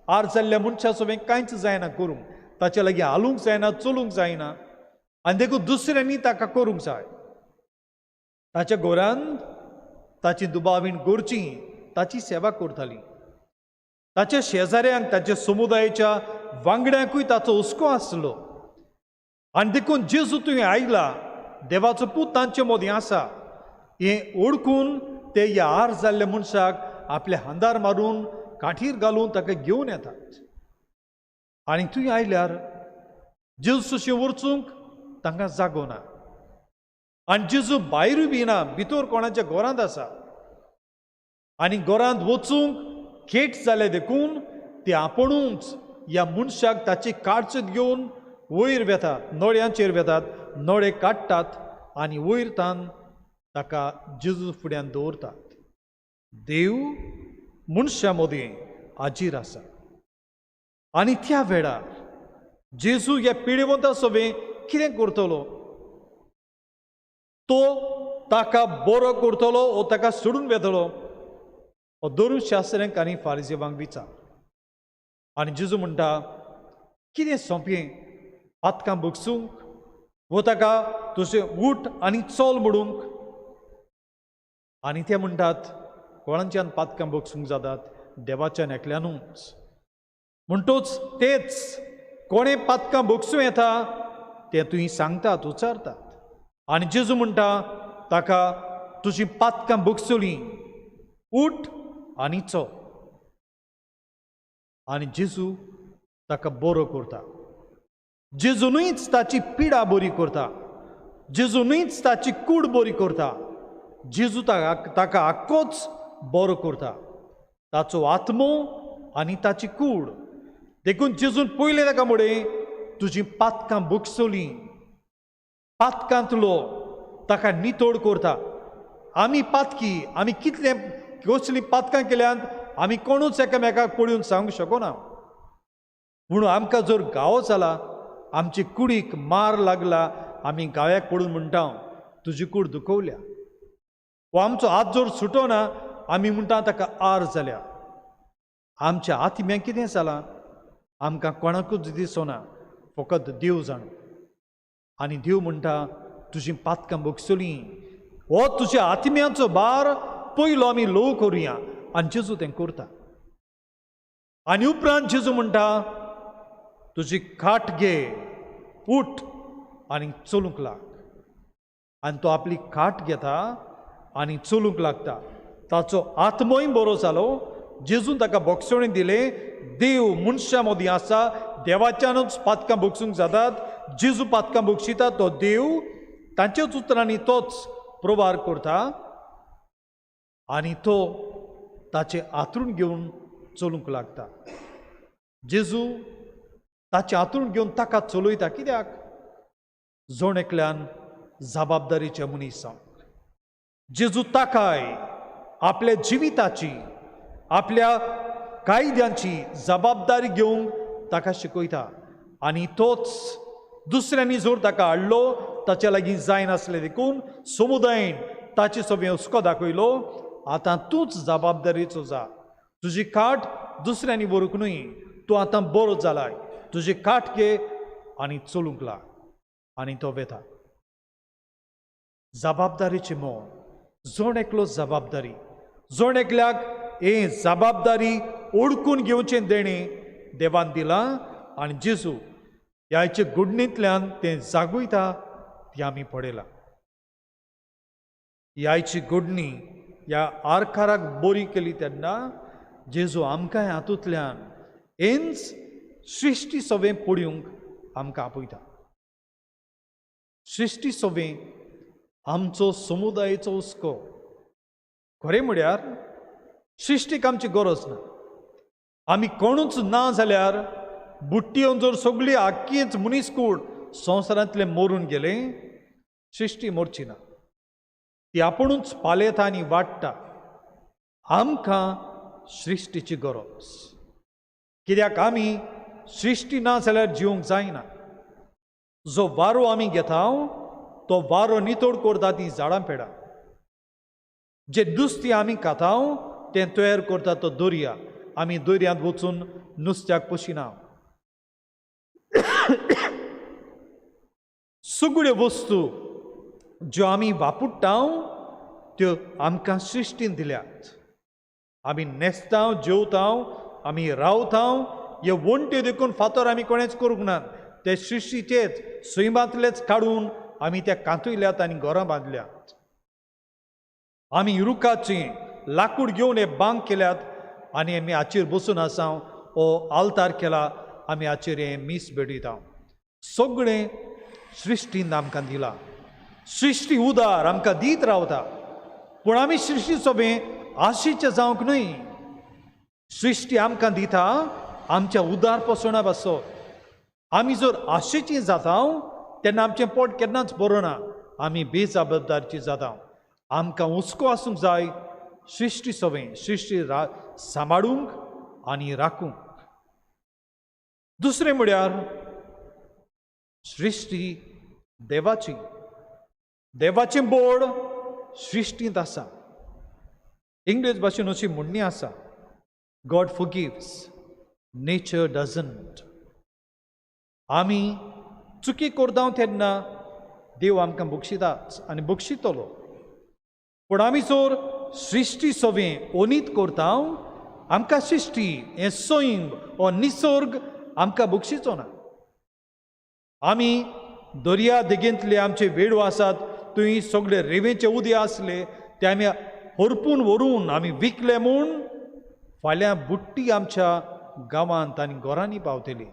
E: आर जाल्ल्या मनशा सोवें कांयच जायना करूंक. ताचे लागीं हालूंक जायना, चलूंक जायना आनी देखून दुसऱ्यांनी ताका करूंक जाय. ताच्या घरांत ताची दुबावीण घरचीं ताची सेवा करतालीं. ताच्या शेजाऱ्यांक, ताच्या समुदायाच्या वांगड्यांकूय ताचो हुस्को आसलो. आनी देखून जेजू थंय आयला, देवाचो पूत तांचे मदीं आसा हें ओळखून ते ह्या आर जाल्ल्या मनशाक आपले हांदार मारून काठीर घालून ताका घेवन येतात. आनी थंय आयल्यार जेजू सुशें वरचूंक तांकां जागो ना. आनी जेजू भायरूय बी ना, भितर कोणाच्या घरांत आसा. आनी घरांत वचूंक खेट जालें देखून ते आपुणूच ह्या मनशाक ताची काडचो घेवन वयर वेतात, नळ्यांचेर वेतात, नळे काडटात आनी वयर तान ताका जेजू फुड्यान दवरतात. देव मनशा मदीं हाजीर आसा. आनी त्या वेळार जेजू ह्या पिडेवंता सोवें कितें करतलो? तो ताका बरो करतलो वो ताका सोडून वेतलो हो धर्मशास्त्रीयांक आनी फारिसेवांक विचार. आनी जेजू म्हणटा कितें सोंपें पातकां भोगसूंक वो ताका तुजें उठ आनी चल म्हणूंक. आनी ते म्हणटात कोणाच्यान पातकां भोगसूंक जातात? देवाच्यान एकल्यानूच. म्हणटूच तेच कोणें पातकां भोगसूं येता तें तुवें सांगतात, उचारतात. आनी जेजू म्हणटा ताका तुजीं पातकां भोगसलीं, उठ आनी चल. आनी जेजू ताका बरो करता. जेजूनूच ताची पिडा बरी करता. जेजूनूच ताची कूड बरी करता. जेजू ताका आख्खोच बरो करता, ताचो आत्मो आनी ताची कूड. देखून जेजून पयलें ताका म्हळें तुजीं पातकां भोगसलीं. पातकांतलो ताका नितोड करता. आमी पातकी, आमी कितलें कसलीं पातकां केल्यांत आमी कोणूच एकामेकाक पळोवन सांगूंक शकना. म्हणून आमकां जर गावो जाला, आमची कुडीक मार लागला, आमी गाव्याक पळोवन म्हणटा तुजी कूड दुखवल्या. वो आमचो हात जर सुटोना आमी म्हणटा ताका आर जाल्या. आमच्या आत्म्यांक कितें जालां आमकां कोणाकूच दिसना, फकत देव जाणो. आनी देव म्हणटा तुजीं पातकां भोगसलीं. हो तुज्या आत्म्याचो भार पयलो आमी ल्हव करुया. आनी जेजू तें करता. आनी उपरांत जेजू म्हणटा तुजी खाट घे, उठ आनी चलूंक लाग. आनी तो आपली खाट घेता आनी चलूंक लागता. ताचो आत्मोय बरो जालो. जेजून ताका भोगसणी दिलें. देव मनशा मदीं आसा. देवाच्यानूच पातकां भोगसूंक जातात. जेजू पातकां भोगशिता तो देव. तांच्याच उतरांनी तोच प्रभार करता. आनी तो ताचे आतरून घेवन चलूंक लागता. जेजू ताचे आतरून घेवन ताका चलयता. कित्याक? जोण एकल्यान जबाबदारीचे मनीस जावंक जेजू ताकाय आपल्या जिविताची आपल्या कायद्यांची जबाबदारी घेवंक ताका शिकयता आनी तोच दुसऱ्यांनी जोर ताका हाडलो ताचे लागीं जायनासलें देखून समुदायान ताचे सगळें हुस्को दाखयलो आतां तूंच जबाबदारीचो जा तुजी काट दुसऱ्यांनी बरोवंक न्हय तूं आतां बरो जालाय तुजी काट घे आनी चलूंक लाग आनी तो वेता जबाबदारीची मोल जोण एकलो जबाबदारी जोण एकल्याक हे जबाबदारी ओळखून घेवचें देणें देवान दिलां आनी जेजू ह्याचे गुडणींतल्यान तें जागयता ती आमी पळयलां ह्याची गुडणी ह्या आरकाराक बरी केली तेन्ना जेजू आमकां हातूंतल्यान हेंच सृश्टी सवें पळोवंक आमकां आपयता सृश्टी सवें आमचो समुदायाचो हुस्को खरें म्हळ्यार सृश्टीक आमची गरज ना आमी कोणूच ना जाल्यार बुट्टी येवन जर सगळी आख्खीच मनीसकूड संवसारांतले मरून गेले सृश्टी मरची ना ती आपुणूच पालयता आनी वाडटा आमकां सृश्टीची गरज कित्याक आमी सृश्टी ना जाल्यार जिवंक जायना जो वारो आमी घेता तो वारो नितोड करता ती झाडां पेडां जे नुस्तें आमी खाता तें तयार करता तो दर्या आमी दर्यांत वचून नुस्त्याक पशिना सगळ्यो वस्तू ज्यो आमी वापरटा त्यो आमकां सृश्टीन दिल्यात आमी न्हेसता जेवता आमी रावता हे वणट्यो देखून फातर आमी कोणेच करूंक ना ते सृश्टीचेच सैमांतलेच काडून आमी त्या कांतयल्यात आनी घरां बांदल्यात आमी रुखाचें लाकूड घेवन हे बांक केल्यात आनी आमी हाचेर बसून आसा हो आल्तार केला आमी हाचेर हे मीस भेटयता सगळें सृश्टीन आमकां दिलां सृश्टी उदार आमकां दीत रावता पूण आमी सृश्टी सगळें आशेचें जावंक न्हय सृश्टी आमकां दिता आमच्या उदार पसणा पासत आमी जर आशेचीं जाता तेन्ना आमचें पोट केन्नाच बरो ना आमी बेजबाबदारची जाता आमकां हुस्को आसूंक जाय सृश्टी सवें सृश्टी सांबाळूंक आनी राखूंक दुसरें म्हळ्यार सृश्टी देवाची देवाचें बोड सृश्टींत आसा इंग्लीश भाशेन अशी म्हणणी आसा गॉड फॉरगिव्स नेचर डजंट आमी चुकी करता तेन्ना देव आमकां बक्षिताच आनी बक्षितलो पूण आमी जर सृश्टी सवें ओनीत करता आमकां सृश्टी हें सैम हो निसर्ग आमकां बक्षिचो ना आमी दर्या देगेंतले आमचे वेडो आसात थंय सगळे रेवेचे उदे आसले ते आमी हरपून व्हरून आमी विकले म्हूण फाल्यां बुट्टी आमच्या गांवांत आनी घरांनी पावतली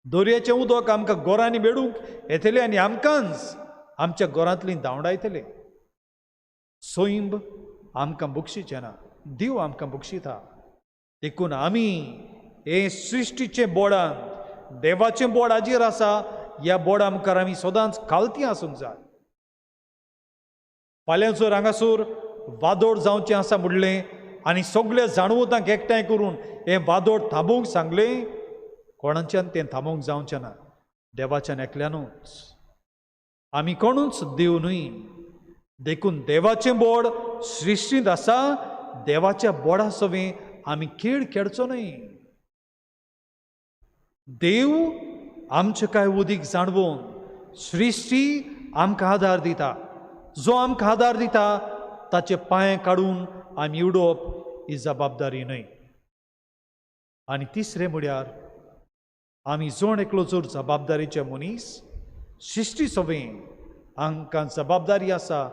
E: दर्याचें उदक आमकां घरांनी मेळूंक येतलें आनी आमकांच आमच्या घरांतलीं धांवडायतले सैम आमकां बक्षिचें ना देव आमकां बक्षिता देखून आमी हे सृश्टीचें बोडान देवाचें बोड हाजेर आसा ह्या बोडा मुखार आमी सदांच खालती आसूंक जाय फाल्यां जर हांगासर वादोळ जावचें आसा म्हणलें आनी सगळे जाणवतांक एकठांय करून हें वादोळ थांबोवंक सांगलें कोणाच्यान तें थांबोवंक जावचें ना देवाच्यान एकल्यानूच आमी कोणूच देव न्हय देखून देवाचें बोड सृश्टींत आसा देवाच्या बोडा सवें आमी खेळ खेळचो न्हय देव आमचें कांय उदीक जाणवून सृश्टी आमकां आदार दिता जो आमकां आदार दिता ताचे पांय काडून आमी उडोवप ही जबाबदारी न्हय आनी तिसरें म्हळ्यार आमी जोण एकलो जर जबाबदारीचे मनीस सृश्टी सवें आमकां जबाबदारी आसा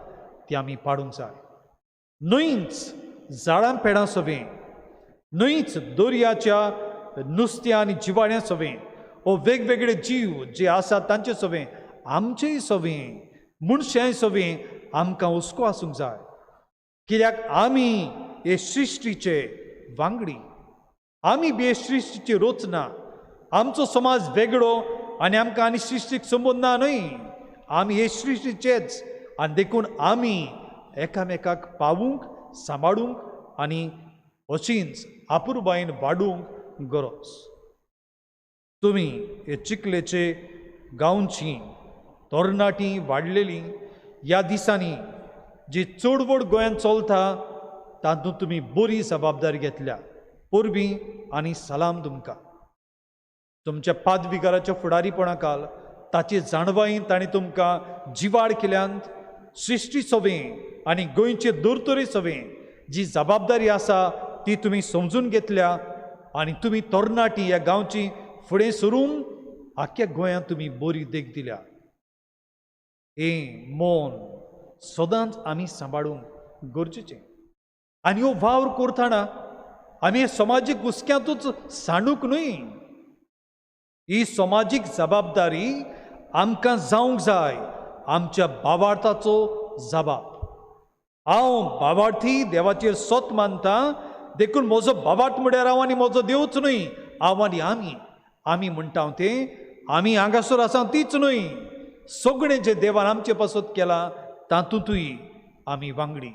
E: ती आमी पाडूंक जाय न्हयच झाडां पेडां सवें न्हयच दर्याच्या नुस्त्या आनी जिवाण्या सवें हो वेगवेगळे जीव जे आसात तांचे सवें आमचेय सवें मनशांय सवें आमकां हुस्को आसूंक जाय कित्याक आमी हे सृश्टीचे वांगडी आमी बी हे सृश्टीची रचना आमचो समाज वेगळो आनी आमकां आनी सृश्टीक संबंद ना न्हय आमी हे सृश्टीचेच आनी देखून आमी एकामेकाक पावूंक सांबाळूंक आनी अशींच आपुरबायेन वाडूंक गरज. तुमी हे चिखलेचे गांवची तरणाटीं वाडलेलीं ह्या दिसांनी जी चडवड गोंयांत चलता तातूंत तुमी बरी जबाबदारी घेतल्या. परबीं आनी सलाम तुमकां. तुमच्या पादविकाराच्या फुडारीपणाखाल ताची जाणवायेन ताणें तुमकां जिवाड केल्यांत सृश्टी सभेन आनी गोंयचे दोतोरी सभेन जी जबाबदारी आसा ती तुमी समजून घेतल्या आनी तुमी तरणाटीं ह्या गांवची फुडें सरून आख्या गोंयांत तुमी बरी देख दिल्या. हें मोन सदांच आमी सांबाळूंक गरजेचें. आनी हो वावर करतना आमी हे समाजीक हुस्क्यांतूच सांडूंक न्हय. ही समाजीक जबाबदारी आमकां जावंक जाय आमच्या भावार्थाचो जबाब. हांव भावार्थी देवाचेर सोत मानतां, देखून म्हजो भावार्थ म्हळ्यार हांव आनी म्हजो देवच न्हय, हांव आनी आमी म्हणटा तें आमी हांगासर आसा तीच न्हय, सगळें जें देवान आमचे पासत केलां तातूंतूय आमी वांगडी.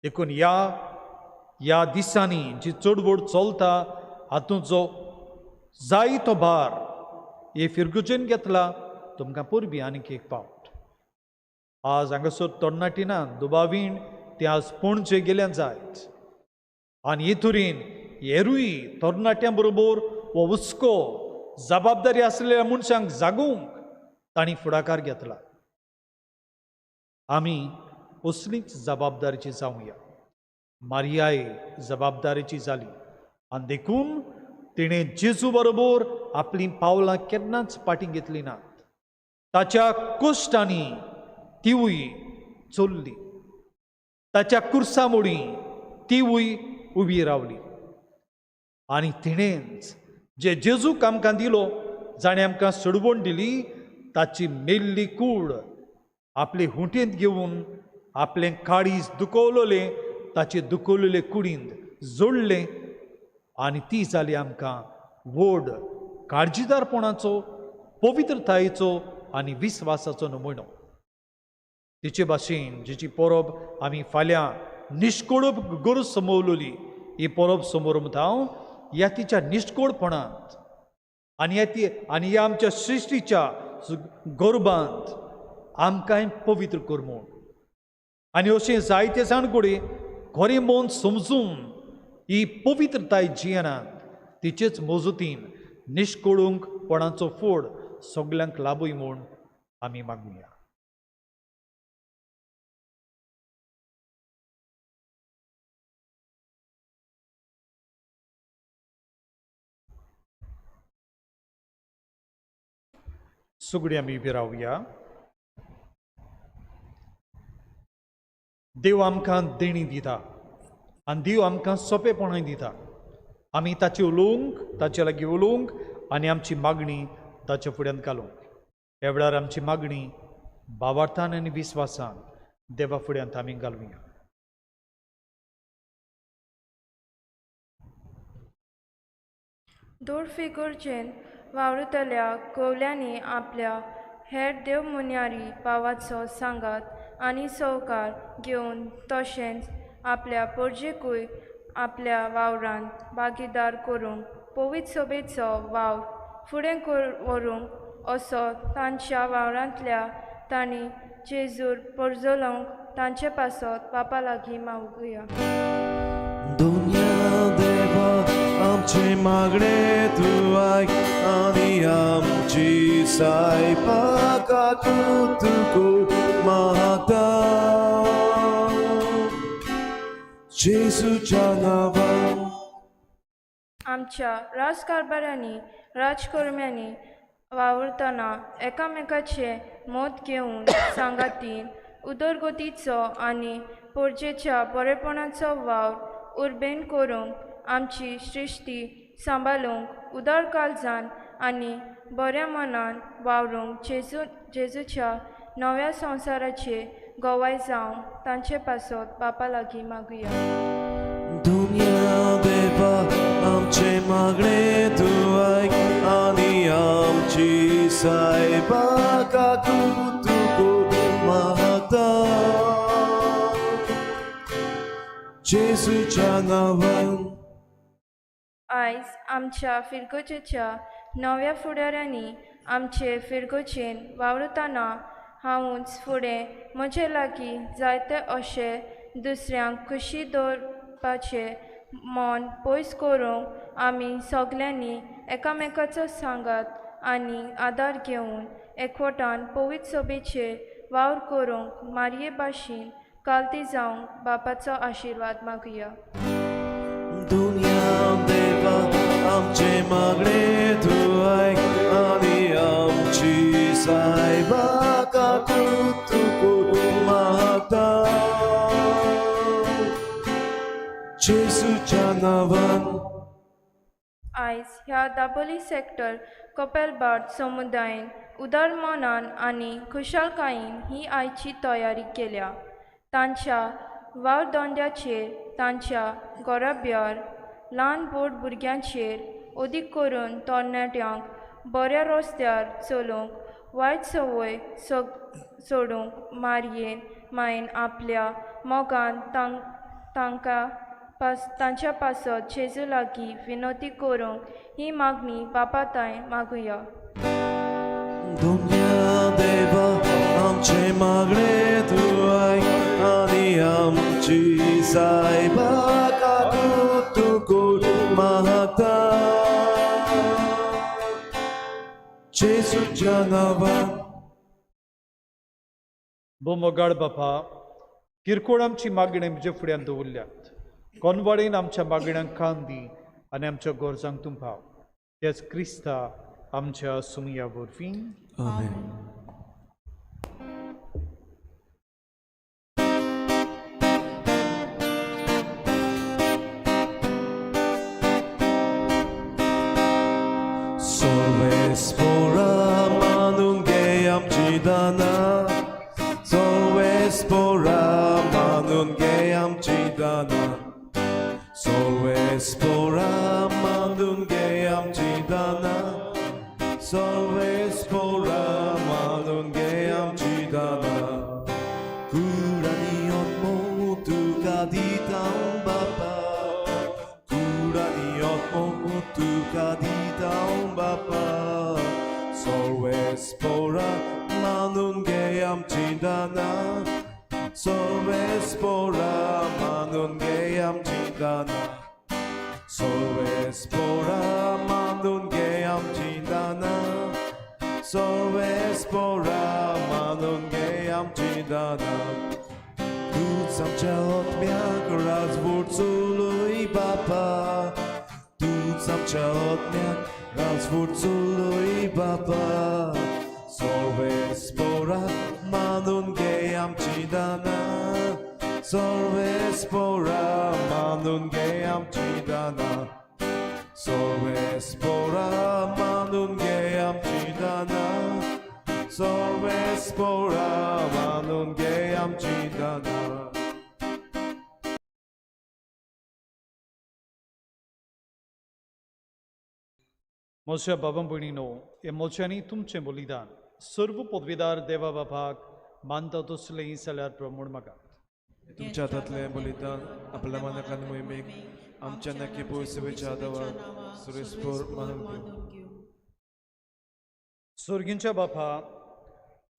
E: देखून ह्या दिसांनी जी चडवड चलता हातूंत जो जाय तो भार हे फिरगुजेन घेतला तुमकां परबीं आनीक एक पावट. आज हांगासर तरणाटी ना, दुबावीण ते आज पणजे गेल्या जायत आनी हे तरेन हेरूय तरणाट्यां बरोबर हो हुस्को जबाबदारी आसलेल्या मनशांक जागोवंक तांणी फुडाकार घेतला. आमी असलीच जबाबदारीची जावया. मारियाय जबाबदारीची जाली आनी देखून तिणें जेजू बरोबर आपलीं पावलां केन्नाच फाटीं घेतलीं नात. ताच्या कश्टांनी तिवूय चल्ली, ताच्या कुर्सा मोडी तिवूय उबी रावली. आनी तिणेंच जे जेजूक आमकां दिलो, जाणें आमकां सडवण दिली, ताची मेल्ली कूड आपले हुंटेंत घेवन आपलें काळीज दुखोवलेलें ताचे दुखोवलेले कुडींत जोडलें आनी ती जाली आमकां व्हड काळजीदारपणाचो, पवित्रतायेचो आनी विस्वासाचो नमुनो. तिचे भाशेन जिची परब आमी फाल्यां निश्कोळप गरज समोवलेली, ही परब समोरमत हांव ह्या तिच्या निश्कोळपणांत आनी ह्या आमच्या सृश्टीच्या गर्भांत आमकां पवित्र कर म्हूण. आनी अशें जायते जाण घोडे खरें मन समजून ही पवित्रताय जियेनात, तिचेच मजतीन निश्कोळूंकपणाचो फोड सगल्यांक लाबूय म्हूण आमी मागुया. सगळीं आमी उबी रावया. देव आमकां देणी दिता आनी देव आमकां सोंपेपणाय दिता. आमी ताचे उलोवंक, ताचे लागीं उलोवंक आनी आमची मागणी ताचे फुड्यान घालूंक. ह्या वेळार आमची मागणी भावार्थान आनी विस्वासान देवा फुड्यांत आमी घालुया.
G: दोर फिगोरचेन वावुरतल्या कोवल्यांनी आपल्या हेर देव मुन्यारी पावाचो सांगात आनी सवकार घेवन तशेंच आपल्या पोरजेकूय आपल्या वावरांत भागीदार करूंक पवित्र सभेचो वावर फुडें व्हरूंक असो तांच्या वावरांतल्या तांणी जेजूर परजोवंक तांचे पासत बापा लागीं मागुया.
C: आमचे मागणे तूं आयक आनी आमची सायपाका तूं मागता. जेजूच्या नांवान
G: आमच्या राजकारभाऱ्यांनी राजकर्म्यांनी वावरतना एकामेकाचे मत घेवन सांगातीन उदरगतीचो आनी पोरजेच्या बरेपणाचो वावर उर्बेन करूंक आमची सृश्टी सांबाळूंक उदार काळजान आनी बऱ्या मनान वावरूंक जेजूच्या नव्या संवसाराचे गोवाय जावं तांचे पासत बापा लागीं मागुया.
C: दुनिया देवा आमचे मागणे तूं आयक आनी आमची सायबाका तूं जेजूच्या नांवान
G: आयज आमच्या फिरगोचेच्या नव्या फुडाऱ्यांनी आमचे फिरगोचेन वावरतना हांवूच फुडें म्हजे लागीं जायते अशे दुसऱ्यांक खुशी दवरपाचे मन पयस करूंक आमी सगल्यांनी एकामेकाचो सांगात आनी आदार घेवन एकवटान पवित्र सभेचे वावर करूंक मारये भाशेन कालती जावंक बापाचो आशिर्वाद मागुया.
C: दुनिया देवा आमचे मागणे तूं आयक आनी आमची सायबा तूं मागता जेजूच्या नांवान.
G: आयज ह्या दाबोली सेक्टर कपेलबाड समुदायान उदार मनान आनी खुशालकायेन ही आयची तयारी केल्या. तांच्या वावदोंड्याचेर तांच्या गोराब्यार ल्हान बोट भुरग्यांचेर अदीक करून तरणाट्यांक बऱ्या रस्त्यार चलोवंक वायट संवय सोडूंक मायेन आपल्या मोगान तांच्या पासत जेजू लागीं विनोती करूंक ही मागणी बापाताय मागुया.
C: दुनिया देवा आमचे मागणे तूं आयक आनी आमची सायबा तूं करूंक मागता जेजूच्या नांवान.
E: बोमोगाड बापा किरकोळ आमची मागणी म्हजे फुड्यान दवरल्यात. कोनवाडेन आमच्या मागण्यांक कान दी आनी आमच्या गोरजांक तूं पाव. तेच क्रिस्ता आमच्या सुमया वरवीं.
C: आमेन. Solvespora manun geyam chidana Solvespora manun geyam chidana Solvespora manun geyam chidana Solvespora manun geyam chidana Kuraniot motu kaditang bapa Kuraniot motu kaditang bapa Solvespora manun geyam chidana Solvespora manun geyam chidana Solvespora manun geyam chidana Solvespora manun geyam chidana Tuż amcia odmiak razwórculuj baba Tuż amcia odmiak razwórculuj baba Solvespora manun geyam chidana Solvespora manun geyam chidana Solvespora manun geyam chidana Solvespora manun geyam chidana
E: मोच्या बाबा भयणीनो हे मोच्यांनी तुमचें बलिदान सर्व पदवीदार देवा बापाक मानता तसलें जाल्यार प्रमोण मागात.
C: तुमच्या हातांतलें बलिदान आपल्या मनाकान मोहिमेक आमच्या नक्की पोयसेवेच्या आदारान सुरेस्पोर मानून घेऊ.
E: स्वर्गींच्या बापा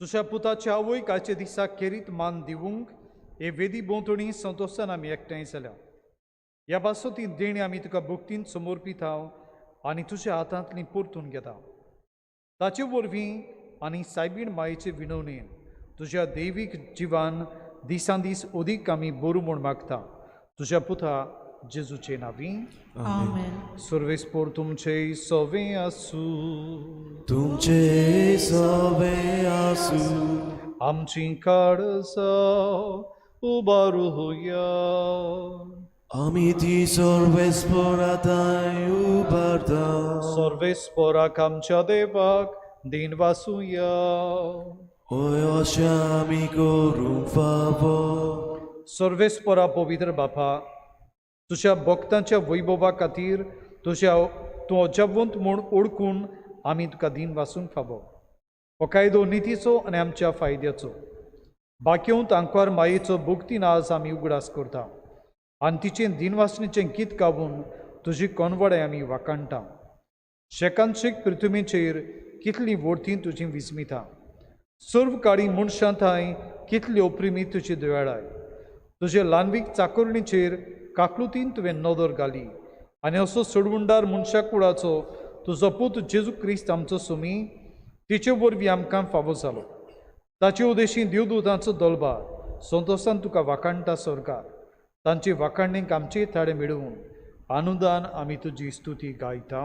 E: तुझ्या पुताच्या आवयकाचे दिसा केरीत मान दिवंक हे वेदी भोंवतणी संतोशान आमी एकठांय जाल्या. ह्या पासो ती देणी आमी तुका भक्तीन समर्पीत हांव आनी तुज्या हातांतली परतून घेता. ताचे वरवीं आनी सायबीण मायेचे विणवणेन तुज्या दैवीक जिवान दिसान दीस अदीक आमी बरो म्हूण मागता. तुज्या पुता जेजूचे नांवीं. सर्वेस्पोर तुमचे सवें आसूं.
C: तुमचे सवें आसूं.
E: आमची काळजां उबारूया.
C: आमी ती सर्वेस्पोराताय उबारता.
E: सर्वेस्पोराक आमच्या देवाक दिन वासुया.
C: ओय अशें आमी करूंक फावो.
E: सर्वेस्पोरा पवित्र बापा तुज्या भक्तांच्या वैभवा खातीर तूं अजावंत म्हूण ओळखून आमी तुका दिन वासूंक फावो. हो कायदो नितीचो आनी आमच्या फायद्याचो. बाकीवंत आंकवार मायेचो भक्तीन आज आमी उगडास करता आनी तिचें दिनवासणेचें गीत गावून तुजी कोनवडे आमी वाकाणटा. शेकांशीक पृथ्वीचेर कितली वर्ती तुजी विस्मिता. सर्व काळी मनशां थंय कितली ओप्रिमी तुजी दयाळाय. तुजे ल्हानवीक चाकुरणीचेर काकलुतीन तुवें नदर घाली आनी असो सोडवणदार मनशा कुळाचो तुजो पूत जेजू क्रिस्त आमचो सुमी तिचे वरवीं आमकां फावो जालो. ताचे उदेशी देवदूतांचो दळबार संतोशान तुका वाकाणटा स्वर्गार. तांचे वाकाणणेक आमचे थाडे मेळोवन अनुदान आमी तुजी स्तुती गायता.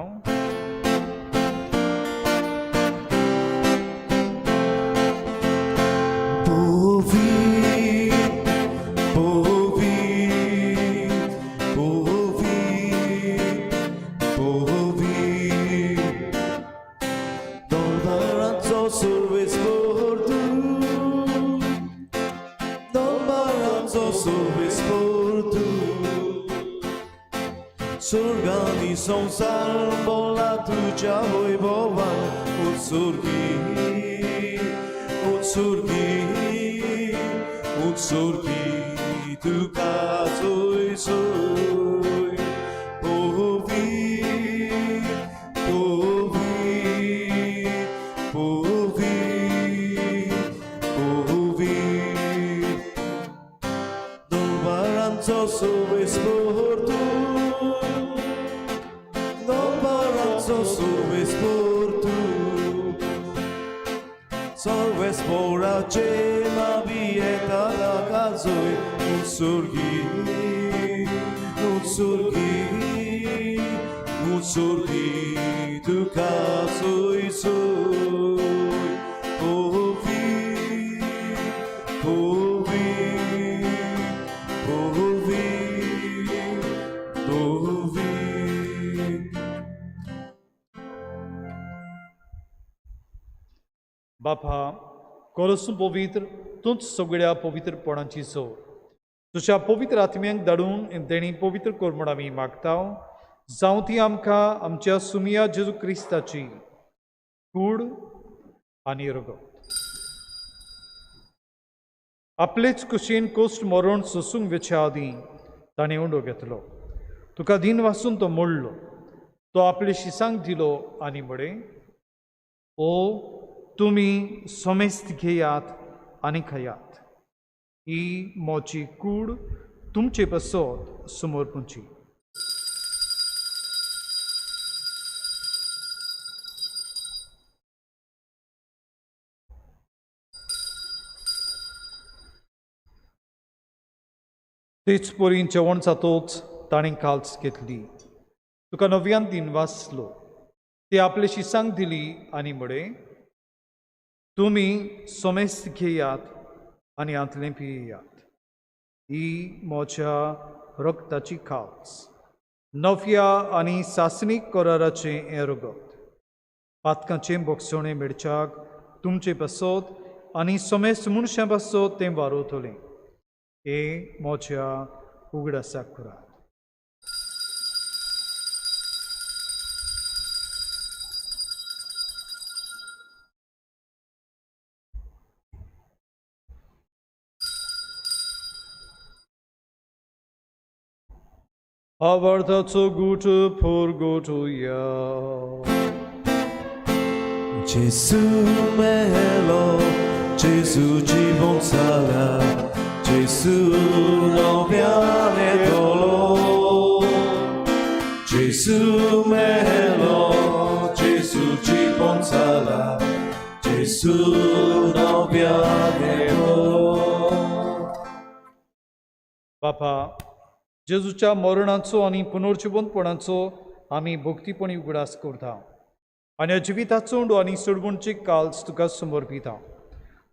H: Surgani संसार बोला तुझ्या वैभवान उत्सुर्गी तुका सोय सोय पोवी दरबारांचो सोबेस पोरतू Sorves por tu, sorves por a cema vieta la casoi, un surgi, tu casoi soi, povi.
E: बापा कोरसून पवित्र तूंच सगळ्या पवित्रपणाची सोर. तुज्या पवित्र आत्म्यांक धाडून तेणी पवित्र कर म्हूण आमी मागता. जावं ती आमकां आमच्या सुमिया जेजू क्रिस्ताची कूड आनी रगत आपलेच कुशीन कोश्ट मरण सोसूंक वेच्या आदीं ताणें उंडो घेतलो. तुका दिन वाचून तो मोडलो. तो आपले शिसांक दिलो आनी म्हळें, ओ तुमी सोमेस्त घेयात आनी खायात. ही मोची कूड तुमचे पासत समर्पूंची. तेच परीन जेवण जातोच ताणें काल्स घेतली. तुका नव्यान दिन वाचलो. ते आपले शिसांक दिली आनी म्हळें, तुमी सोमेस्त घेयात आनी आंतलें पियेयात. ही म्हज्या रगताची खास नव्या आनी सासणीक कराराचें हें रगत. पातकांचें बोगसोणें मेळच्याक तुमचे पासत आनी सोमेस्त मनशां पासत तें वारोतलें. हे म्हज्या उगडासाक करात. Avartaco gute purgotuja.
H: Gesù melo, Gesù জীবন সারা, Gesù নবিয়ানে দলো. Gesù melo, Gesù জীবন সারা, Gesù নবিয়ানে দলো.
E: बापा जेजूच्या मरणाचो आनी पुनर्जिवंतपणाचो आमी भक्तीपणी उगडास करता आनी जिविताचो उंडो आनी सोडवणची काल्स तुका समर्पिता.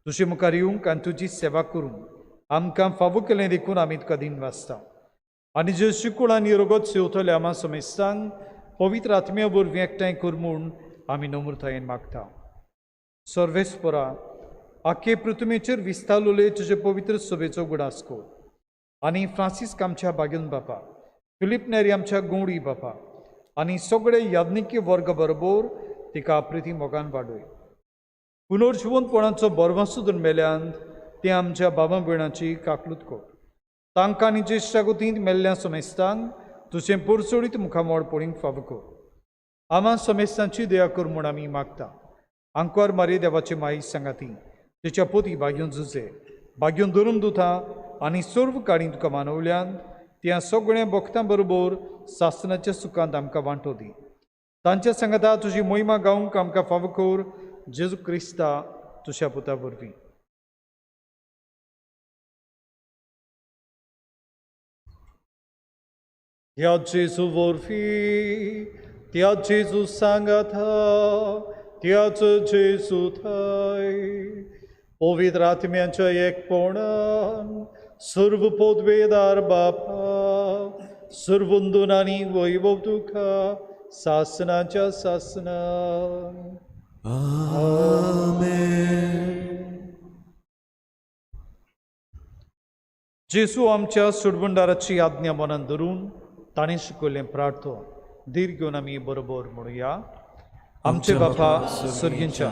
E: तुजे मुखार येवंक आनी तुजी सेवा करूंक आमकां फावो केलें देखून आमी तुका दिन वाचता. आनी जे शिकूळ आनी रगत सेवतले आमा समेस्तांक पवित्र आत्म्या वरवीं एकठांय कर म्हूण आमी नम्रतायेन मागता. सर्वेस्परा आख्खे पृथ्वीचेर विस्तारलोले तुजे पवित्र सभेचो उगडास कर. आनी फ्रांसीस आमच्या बागेन बापा, फिलीप नेरी आमच्या गवडी बापा आनी सगळे याज्ञिकी वर्ग बरोबर तिका अप्रिती मोगान वाडय. पुनर्जिवंतपणाचो बरवासो धर मेल्यान ते आमच्या बाबा भयणांची काकलूत कर. तांकां आनी ज्येश्ठा गुतींत मेल्ल्या सोमेस्तांक तुजें पुरसुडीत मुखामोड पडींक फावो कर. आमा सोमेस्तांची दया कर म्हूण आमी मागता. आंकवार मारी देवाचे माई सांगाती तिच्या पोती भाग्योन झुजे भाग्योन धरून दुथा आनी सर्व काडी तुका मानवल्यान त्या सगळ्या भक्तां बरोबर सासणाच्या सुखांत आमकां वांटो दी. तांच्या सांगाता तुजी मोहिमा गावंक आमकां फावो कर. जेजू क्रिस्ता तुज्या पुता वरवीं. ह्या जेजू वरवीं त्या जेजू सांगाता त्याच जेजू थंय पवित्र आत्म्याच्या एकपणान सर्व पदवेदार बापा सर्वंदून आनी वैभव तुका सासनाच्या सासनान. जेजू आमच्या सुडवंडाराची आज्ञा मनान धरून ताणें शिकयलें प्रार्थना धीर घेवन आमी बरोबर म्हणुया. आमचे बापा सर्गींच्या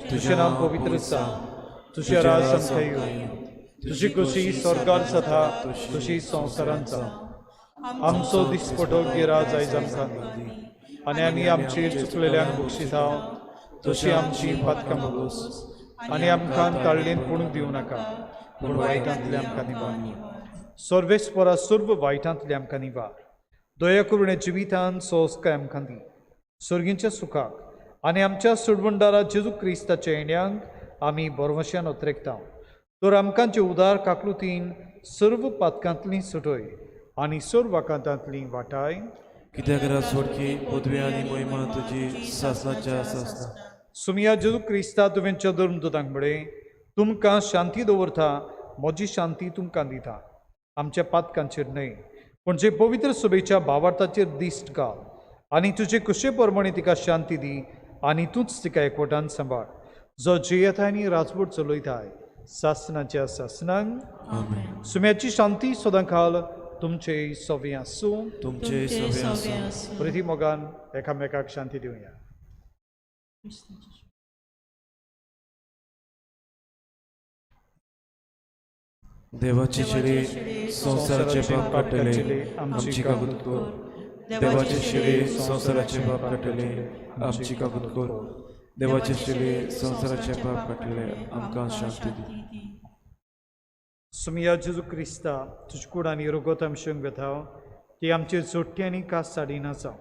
E: तुजें नांव पवित्र जावं. तुजें राज आमकां येवं. तुजी कशी स्वर्गार जाता तशी संवसारांत जावं. आमचो दिसपटो गिराज आयज आमकां दी आनी आमी आमचेर चुकलेल्यांक बक्षिता तशी आमची पातकां बगोस आनी आमकां ताळ्ळेन पडूंक दिवं नाका पूण वायटांतले आमकां निवार. सर्वेस्परा सर्व वायटांतले आमकां निवार. दया करून हे जिवितांत सोंसकाय आमकां दी सर्गींच्या सुखाक आनी आमच्या सुडवंडारा जेजू क्रिस्ताच्या येण्याक आमी बरवश्यान उतरेकता. तर आमकां जे उदार काकलुतीन सर्व पातकांतलीं सुटय आनी सर्व वाकांतांतलीं वाटाय.
C: कित्याक राजवडकी पदवी आनी मोहिमा तुजी सासनाच्या सासना.
E: सुमिया जेजू क्रिस्ता तुवेंच्या धर्म दुतांक म्हळें तुमकां शांती दवरता म्हजी शांती तुमकां दिता. आमच्या पातकांचेर न्हय पूण जे पवित्र सभेच्या भावार्थाचेर दिश्ट घाल आनी तुजे कशे प्रमाणे तिका शांती दी आनी तूंच तिका एकवटान सांबाळ. जो जियेताय आनी राजवट चलयताय सासनाच्या सासनांक. सुम्याची शांती सदां काल तुमचे सोबी आसूं.
C: तुमचे सोबे आसूं.
E: प्रिती मोगान एकामेकाक शांती दिवया.
C: देवाची शिडी संसाराचे पाप काडटले आमची काबूत कर. देवाची शिडी संसाराचे पाप काडटले आमची काबूत कर. देवाची शिडी संसाराचे पाप काडटले आमकां शांती दी.
E: सुमिया जेजू क्रिस्ता तुजे कूड आनी रोगोत आमशेंक वेताव ती आमचेर जोडटी आनी कास साडिना जावं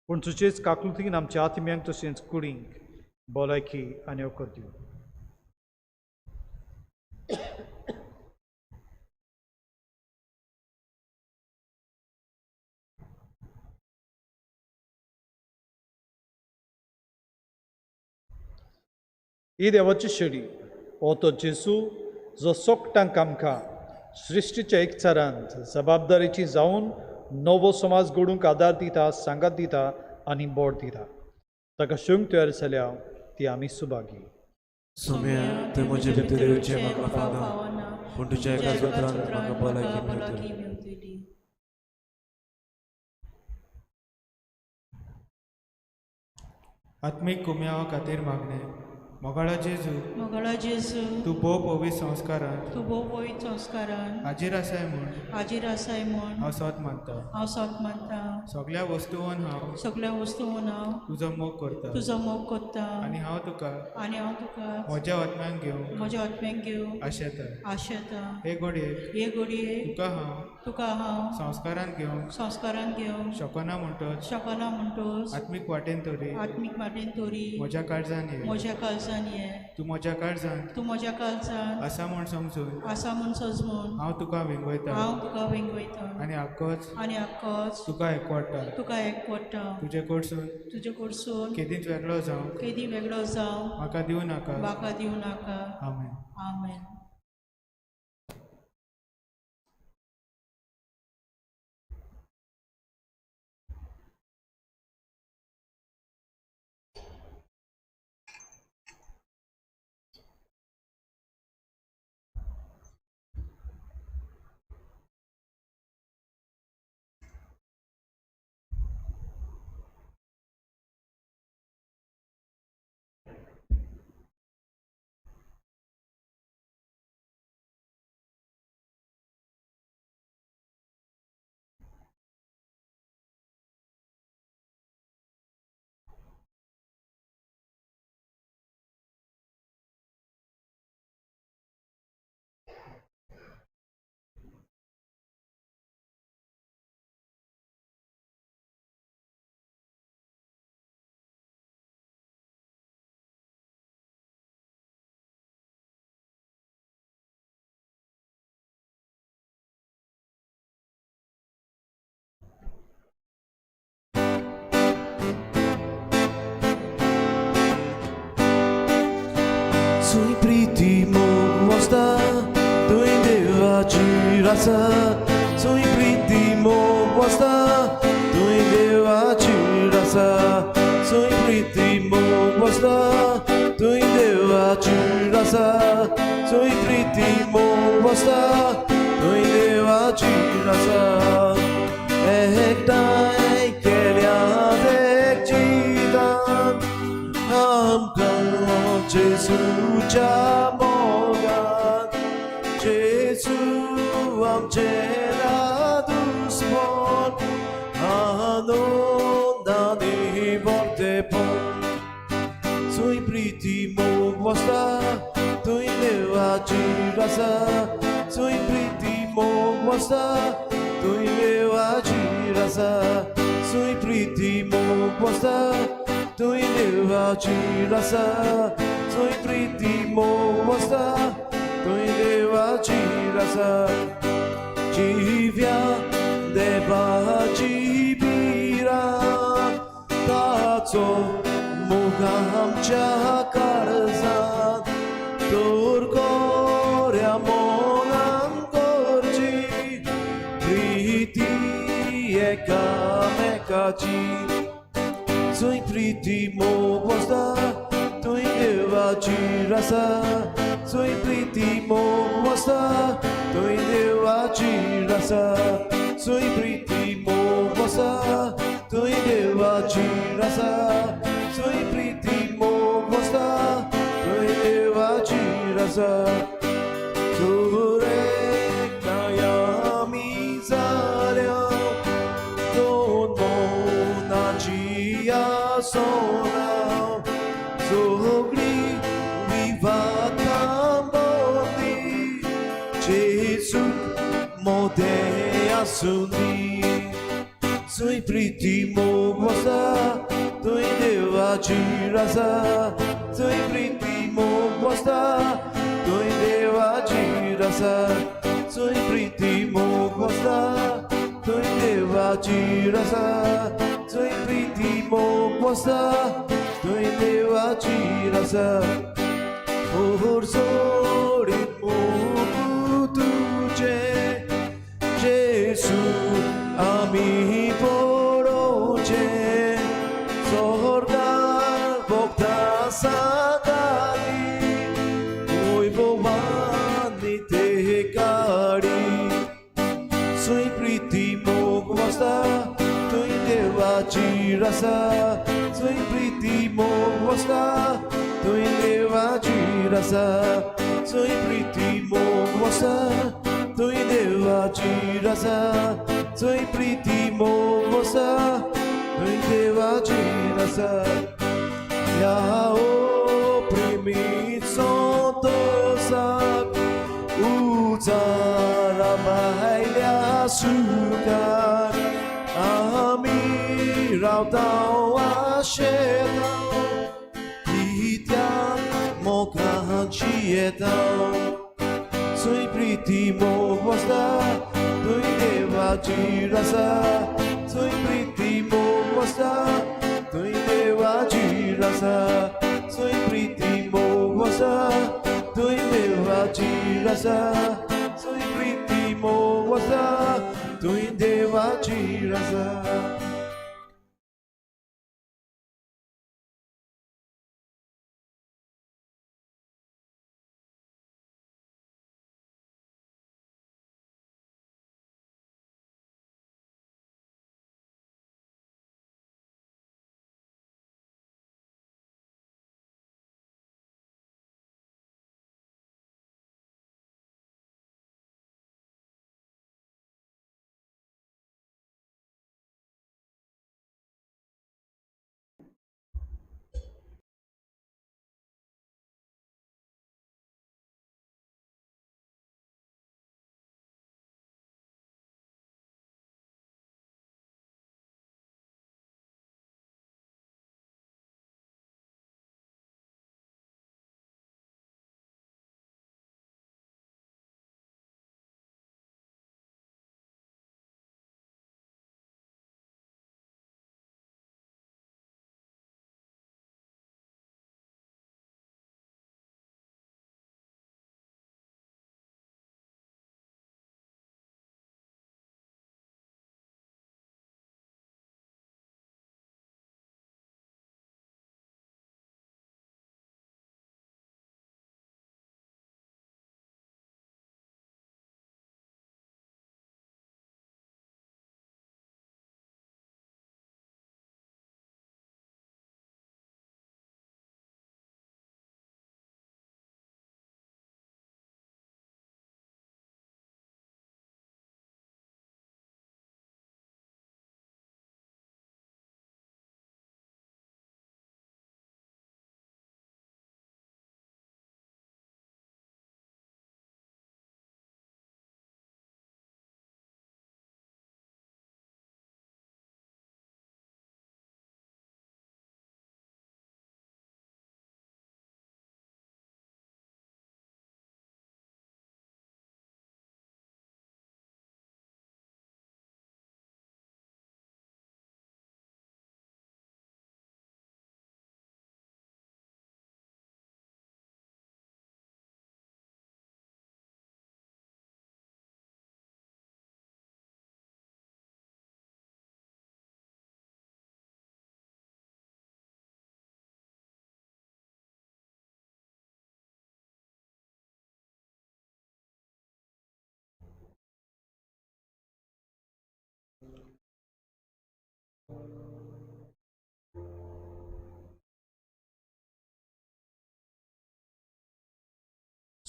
E: पूण तुजेच काकलुतीन आमच्या आत्म्यांक तशेंच कुडींक भलायकी आनी वखद दिवं. ही देवाची शेडी हो तो जेजू जो सोगटांक आमकां सृश्टीच्या एकचारांत जबाबदारेची जावन नवो समाज घडोवंक आदार दिता सांगात दिता आनी बोड दिता. ताका शेवंक तयार जाल्या ती आमी सुभागी.
C: सुम्या थंय म्हजे भितर येवचें म्हाका फावना पूण तुज्या एका उतरान म्हाका भलायकी मेळटली.
I: आत्मीक कुम्या खातीर मागणें. मोगाळा जेजू तूं भोव पवित्र संस्कारान हाजीर आसाय म्हूण हांव सत मानता. सगळ्या वस्तूंवन हांव तुजो मोग करता आनी हांव तुका म्हज्या आत्म्यान घेवं आशेता. हे घडयेक तुका हांव संस्कारान घेवं शकना म्हणटोच आत्मीक वाटेन तोरी म्हज्या काळजान तूं म्हज्या काळजांत आसा म्हूण समजून हांव तुका वेंगवयता आनी आख्खोच तुका एकवडटा. तुजे कडसून केदींच वेगळो जावं म्हाका दिवं नाका. आमेन.
H: rasa Sui priti mogwasta Tui devachi rasa Sui priti mogwasta Tui devachi rasa Sui priti mogwasta Tui devachi rasa Ektai kelia dekchidan Hamkan Jesu jamogan Jesu am jela duspon Anondani vorte pon Sui priti mogwasta Tui devachi rasa Sui priti mogwasta Tui devachi rasa Sui priti mogwasta Tui devachi rasa Sui priti mogwasta Tui devachi rasa Jivya devachi bira Tatso mugam chakarzan Turkoria monam korchi Priti ekamekachi Sui priti mogwasta Tui devachi rasa Sui priti mogwasta Tui devachi rasa Sui priti mogwasta Tui devachi rasa Sui priti mogwasta Tui devachi rasa Turek nayami zaryam Don monachia sonam Zogli vivatam bodhi Jesu modea sundi Sui priti mogwasta Tui devachi rasa Sui priti mogwasta Tui devachi rasa Sui priti mogwasta Tui devachi rasa Sui priti mogwasta Tui devachi rasa Ursori mukutuje Jesu ami poroche Sorgar bokta sakali Oi bovani te kari Sui priti mogwasta Tui devachi rasa Sui priti mogwasta Tui devachi rasa Sui priti mogwasta Tui devachi rasa Sui priti mogwasta Tui devachi rasa Yao primit sontosak Utara mahalia sukan Ami rao tao ashetao Itian mokan chietao Sui priti mogwasta Tui devachi rasa Sui priti mogwasta Tui devachi rasa Sui priti mogwasta Tui devachi rasa Sui priti mogwasta Tui devachi rasa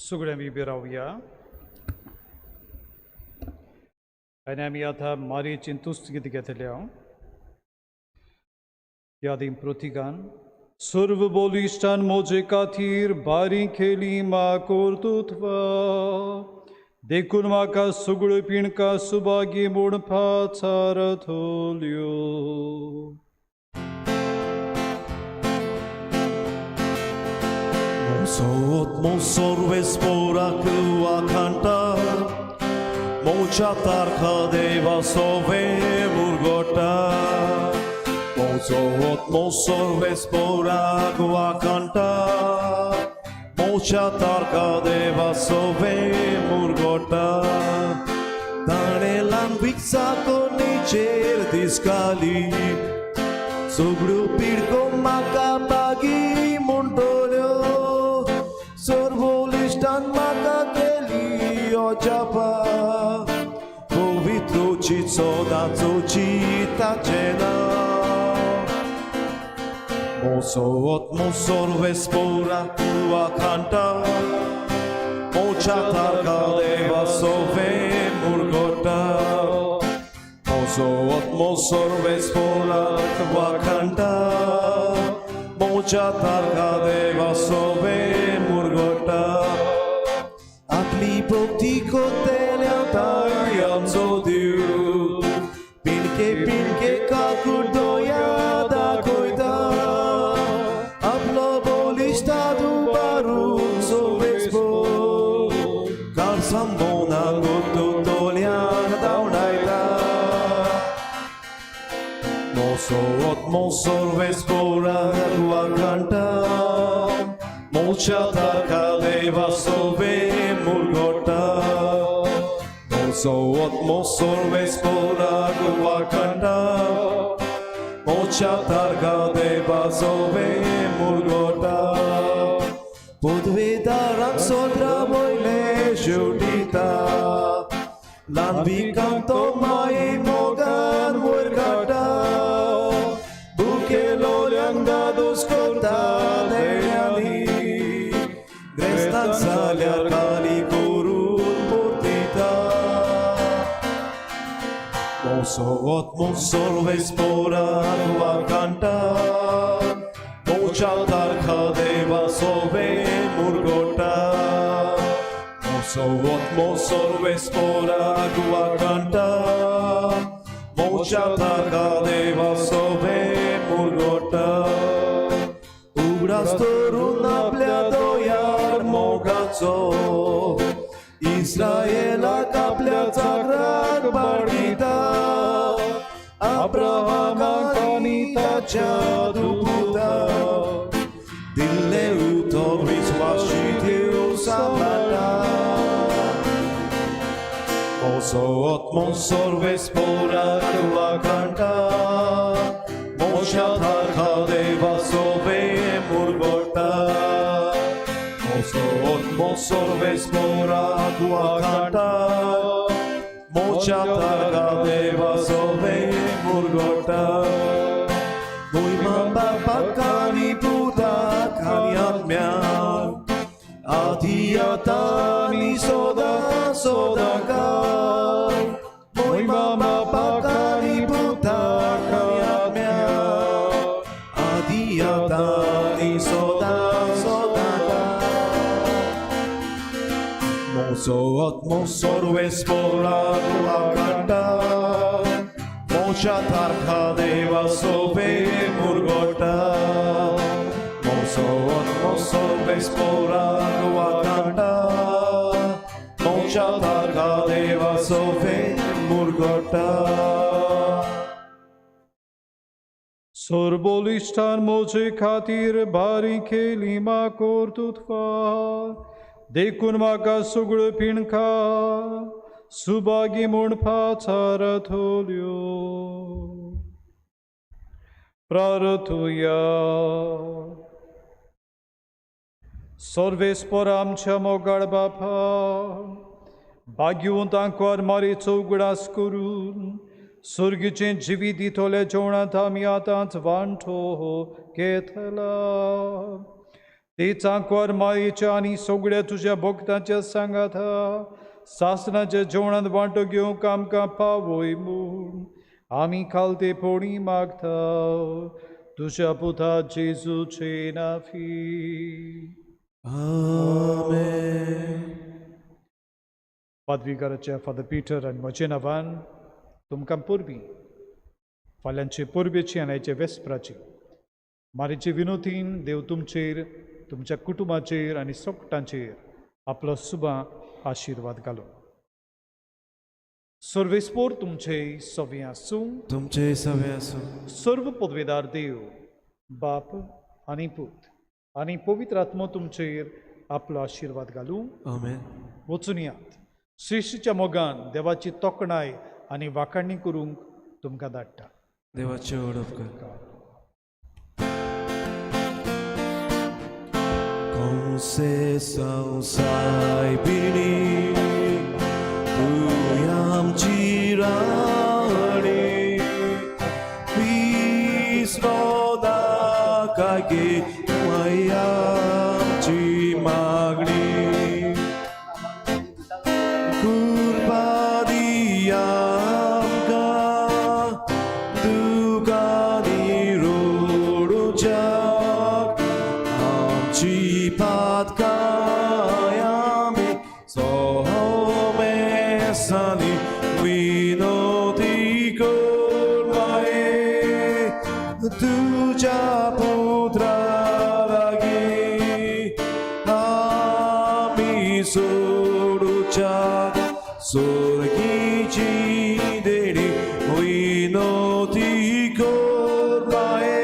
E: सगळे आमी उबे रावया आनी आमी आतां मारयेचीं तुस्त गीत घेतल्या यादीं प्रतिगान सर्व बोलिश्टान मोजे खातीर बारी केली मा कर्तृत्वा देखून म्हाका सगळ्यो पिणकां Subhagi म्हणपाचा रथोल्यो
H: Sorves pora a cantar Mocha tarja deva sove murgota Sorves pora a cantar Mocha tarja deva sove murgota Dane lambixa con cer discali Sugru pirco macapagi montolio Sorvolistan maka keli ojapa Povitruci sodacuci tacena Mosor vespora tua canta Mocha targa deva sove murgota Mosor vespora tua canta Mocha targa deva sove murgota Akli bokti kotele atayam zodiu Pinke kakurdoya da koida Aplo bolistadu baru sovespo Karsam bona gotu tolian daunaita Mosor vespora tua canta Mocha targa deva sove murgota Mosor vespora tua canta Mocha targa deva sove murgota Podvedaran sodra moile judita Lambi canto mai mogan murgata Grestan salia kali kurun portita Mosor vespora tua canta Mocha targa deva sove murgota Mosor vespora tua canta Mocha targa deva sove murgota Ubras torun आपल्या दोयार मोगाचो इस्रायेला आपल्याचा राग पाडिता अब्राहमाक आनी ताच्या दुपुता दिल्ले उतो विश्वासी देव सांभाळटा Mosor vespora tua canta Mocha targa deva sove murgota Mosor vespora tua canta Mocha targa deva sove murgota Mui mamba pakani puta kani atmya Adiyatani soda kai Mui mamba pakani puta kani atmya Adiyatani soda Mosor vespora tua canta Mocha targa deva sove murgota Mosor vespora tua canta Mocha targa deva sove murgota
E: Sorbolistan moje खातीर बारी केली मा कर्तृत्वा देखून म्हाका सगळ्यो पिणकां सुभागी म्हणपाचा रथोल्यो प्रार्थुया सर्वेस्पर आमच्या मोगाळ बापा भाग्यवंत आंकवार मारेचो उगडास करून सुर्गीचें जिवीत दितोले जेवणांत आमी आतांच वांटो घेतला ते चांकवार मायेच्या आनी सगळ्या तुज्या भक्तांच्या सांगात सासनाच्या जेवणात वांटो घेवंक आमकां पावय म्हूण आमी खालते फोणी मागता तुज्या पुता जेजूचे नांवी.
H: Amen.
E: पदवीकाराच्या फादर पिटर आनी म्हजे नांवान तुमकां परबीं फाल्यांचे परबेची आनी आयचे वेस्पराची मारेचे विनोदीन देव तुमचेर तुमच्या कुटुंबाचेर आनी सोगटांचेर आपलो सुबां आशिर्वाद घालो. सर्वेस्पोर तुमचे सवे आसूं.
C: तुमचे सवे आसूं.
E: सर्व पदवेदार देव बाप आनी पूत आनी पवित्र आत्मो तुमचेर आपलो आशिर्वाद घालूं.
C: आमेन.
E: वचून यात. श्रेष्ठीच्या मोगान देवाची तोखणाय आनी वाखाणणी करूंक तुमकां धाडटा.
C: देवाचे ओडप कर. Concessão saibini Tuyam cirani Visroda kage Mayam cimagni Kurbadiyam ka Dukani rodujak Amcipat kayami sohomesani vinoti kormae tuja putra lagi ami sorucak sorgici deni vinoti kormae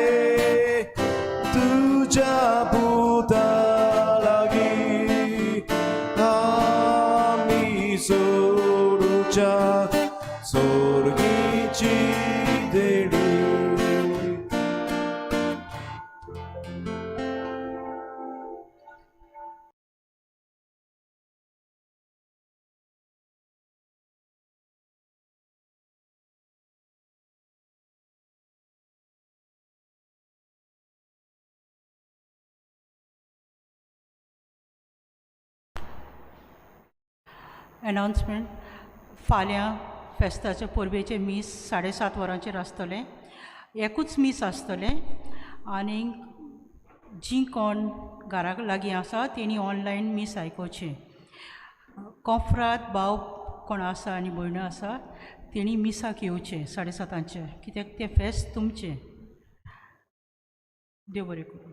C: tuja putra lagi ami sorucak sorgici deni.
J: Announcement फाल्यां फेस्ताचे परबेचे मीस 7:30 वरांचेर आसतलें. एकूच मीस आसतलें आनी जीं कोण घरा लागीं आसा तेणी ऑनलायन मीस आयकोचें. कोंफ्रात भाव कोण आसा आनी भयणो आसा तेणी मिसाक येवचें 7:30 कित्याक तें फेस्त तुमचें. देव बरें करूं.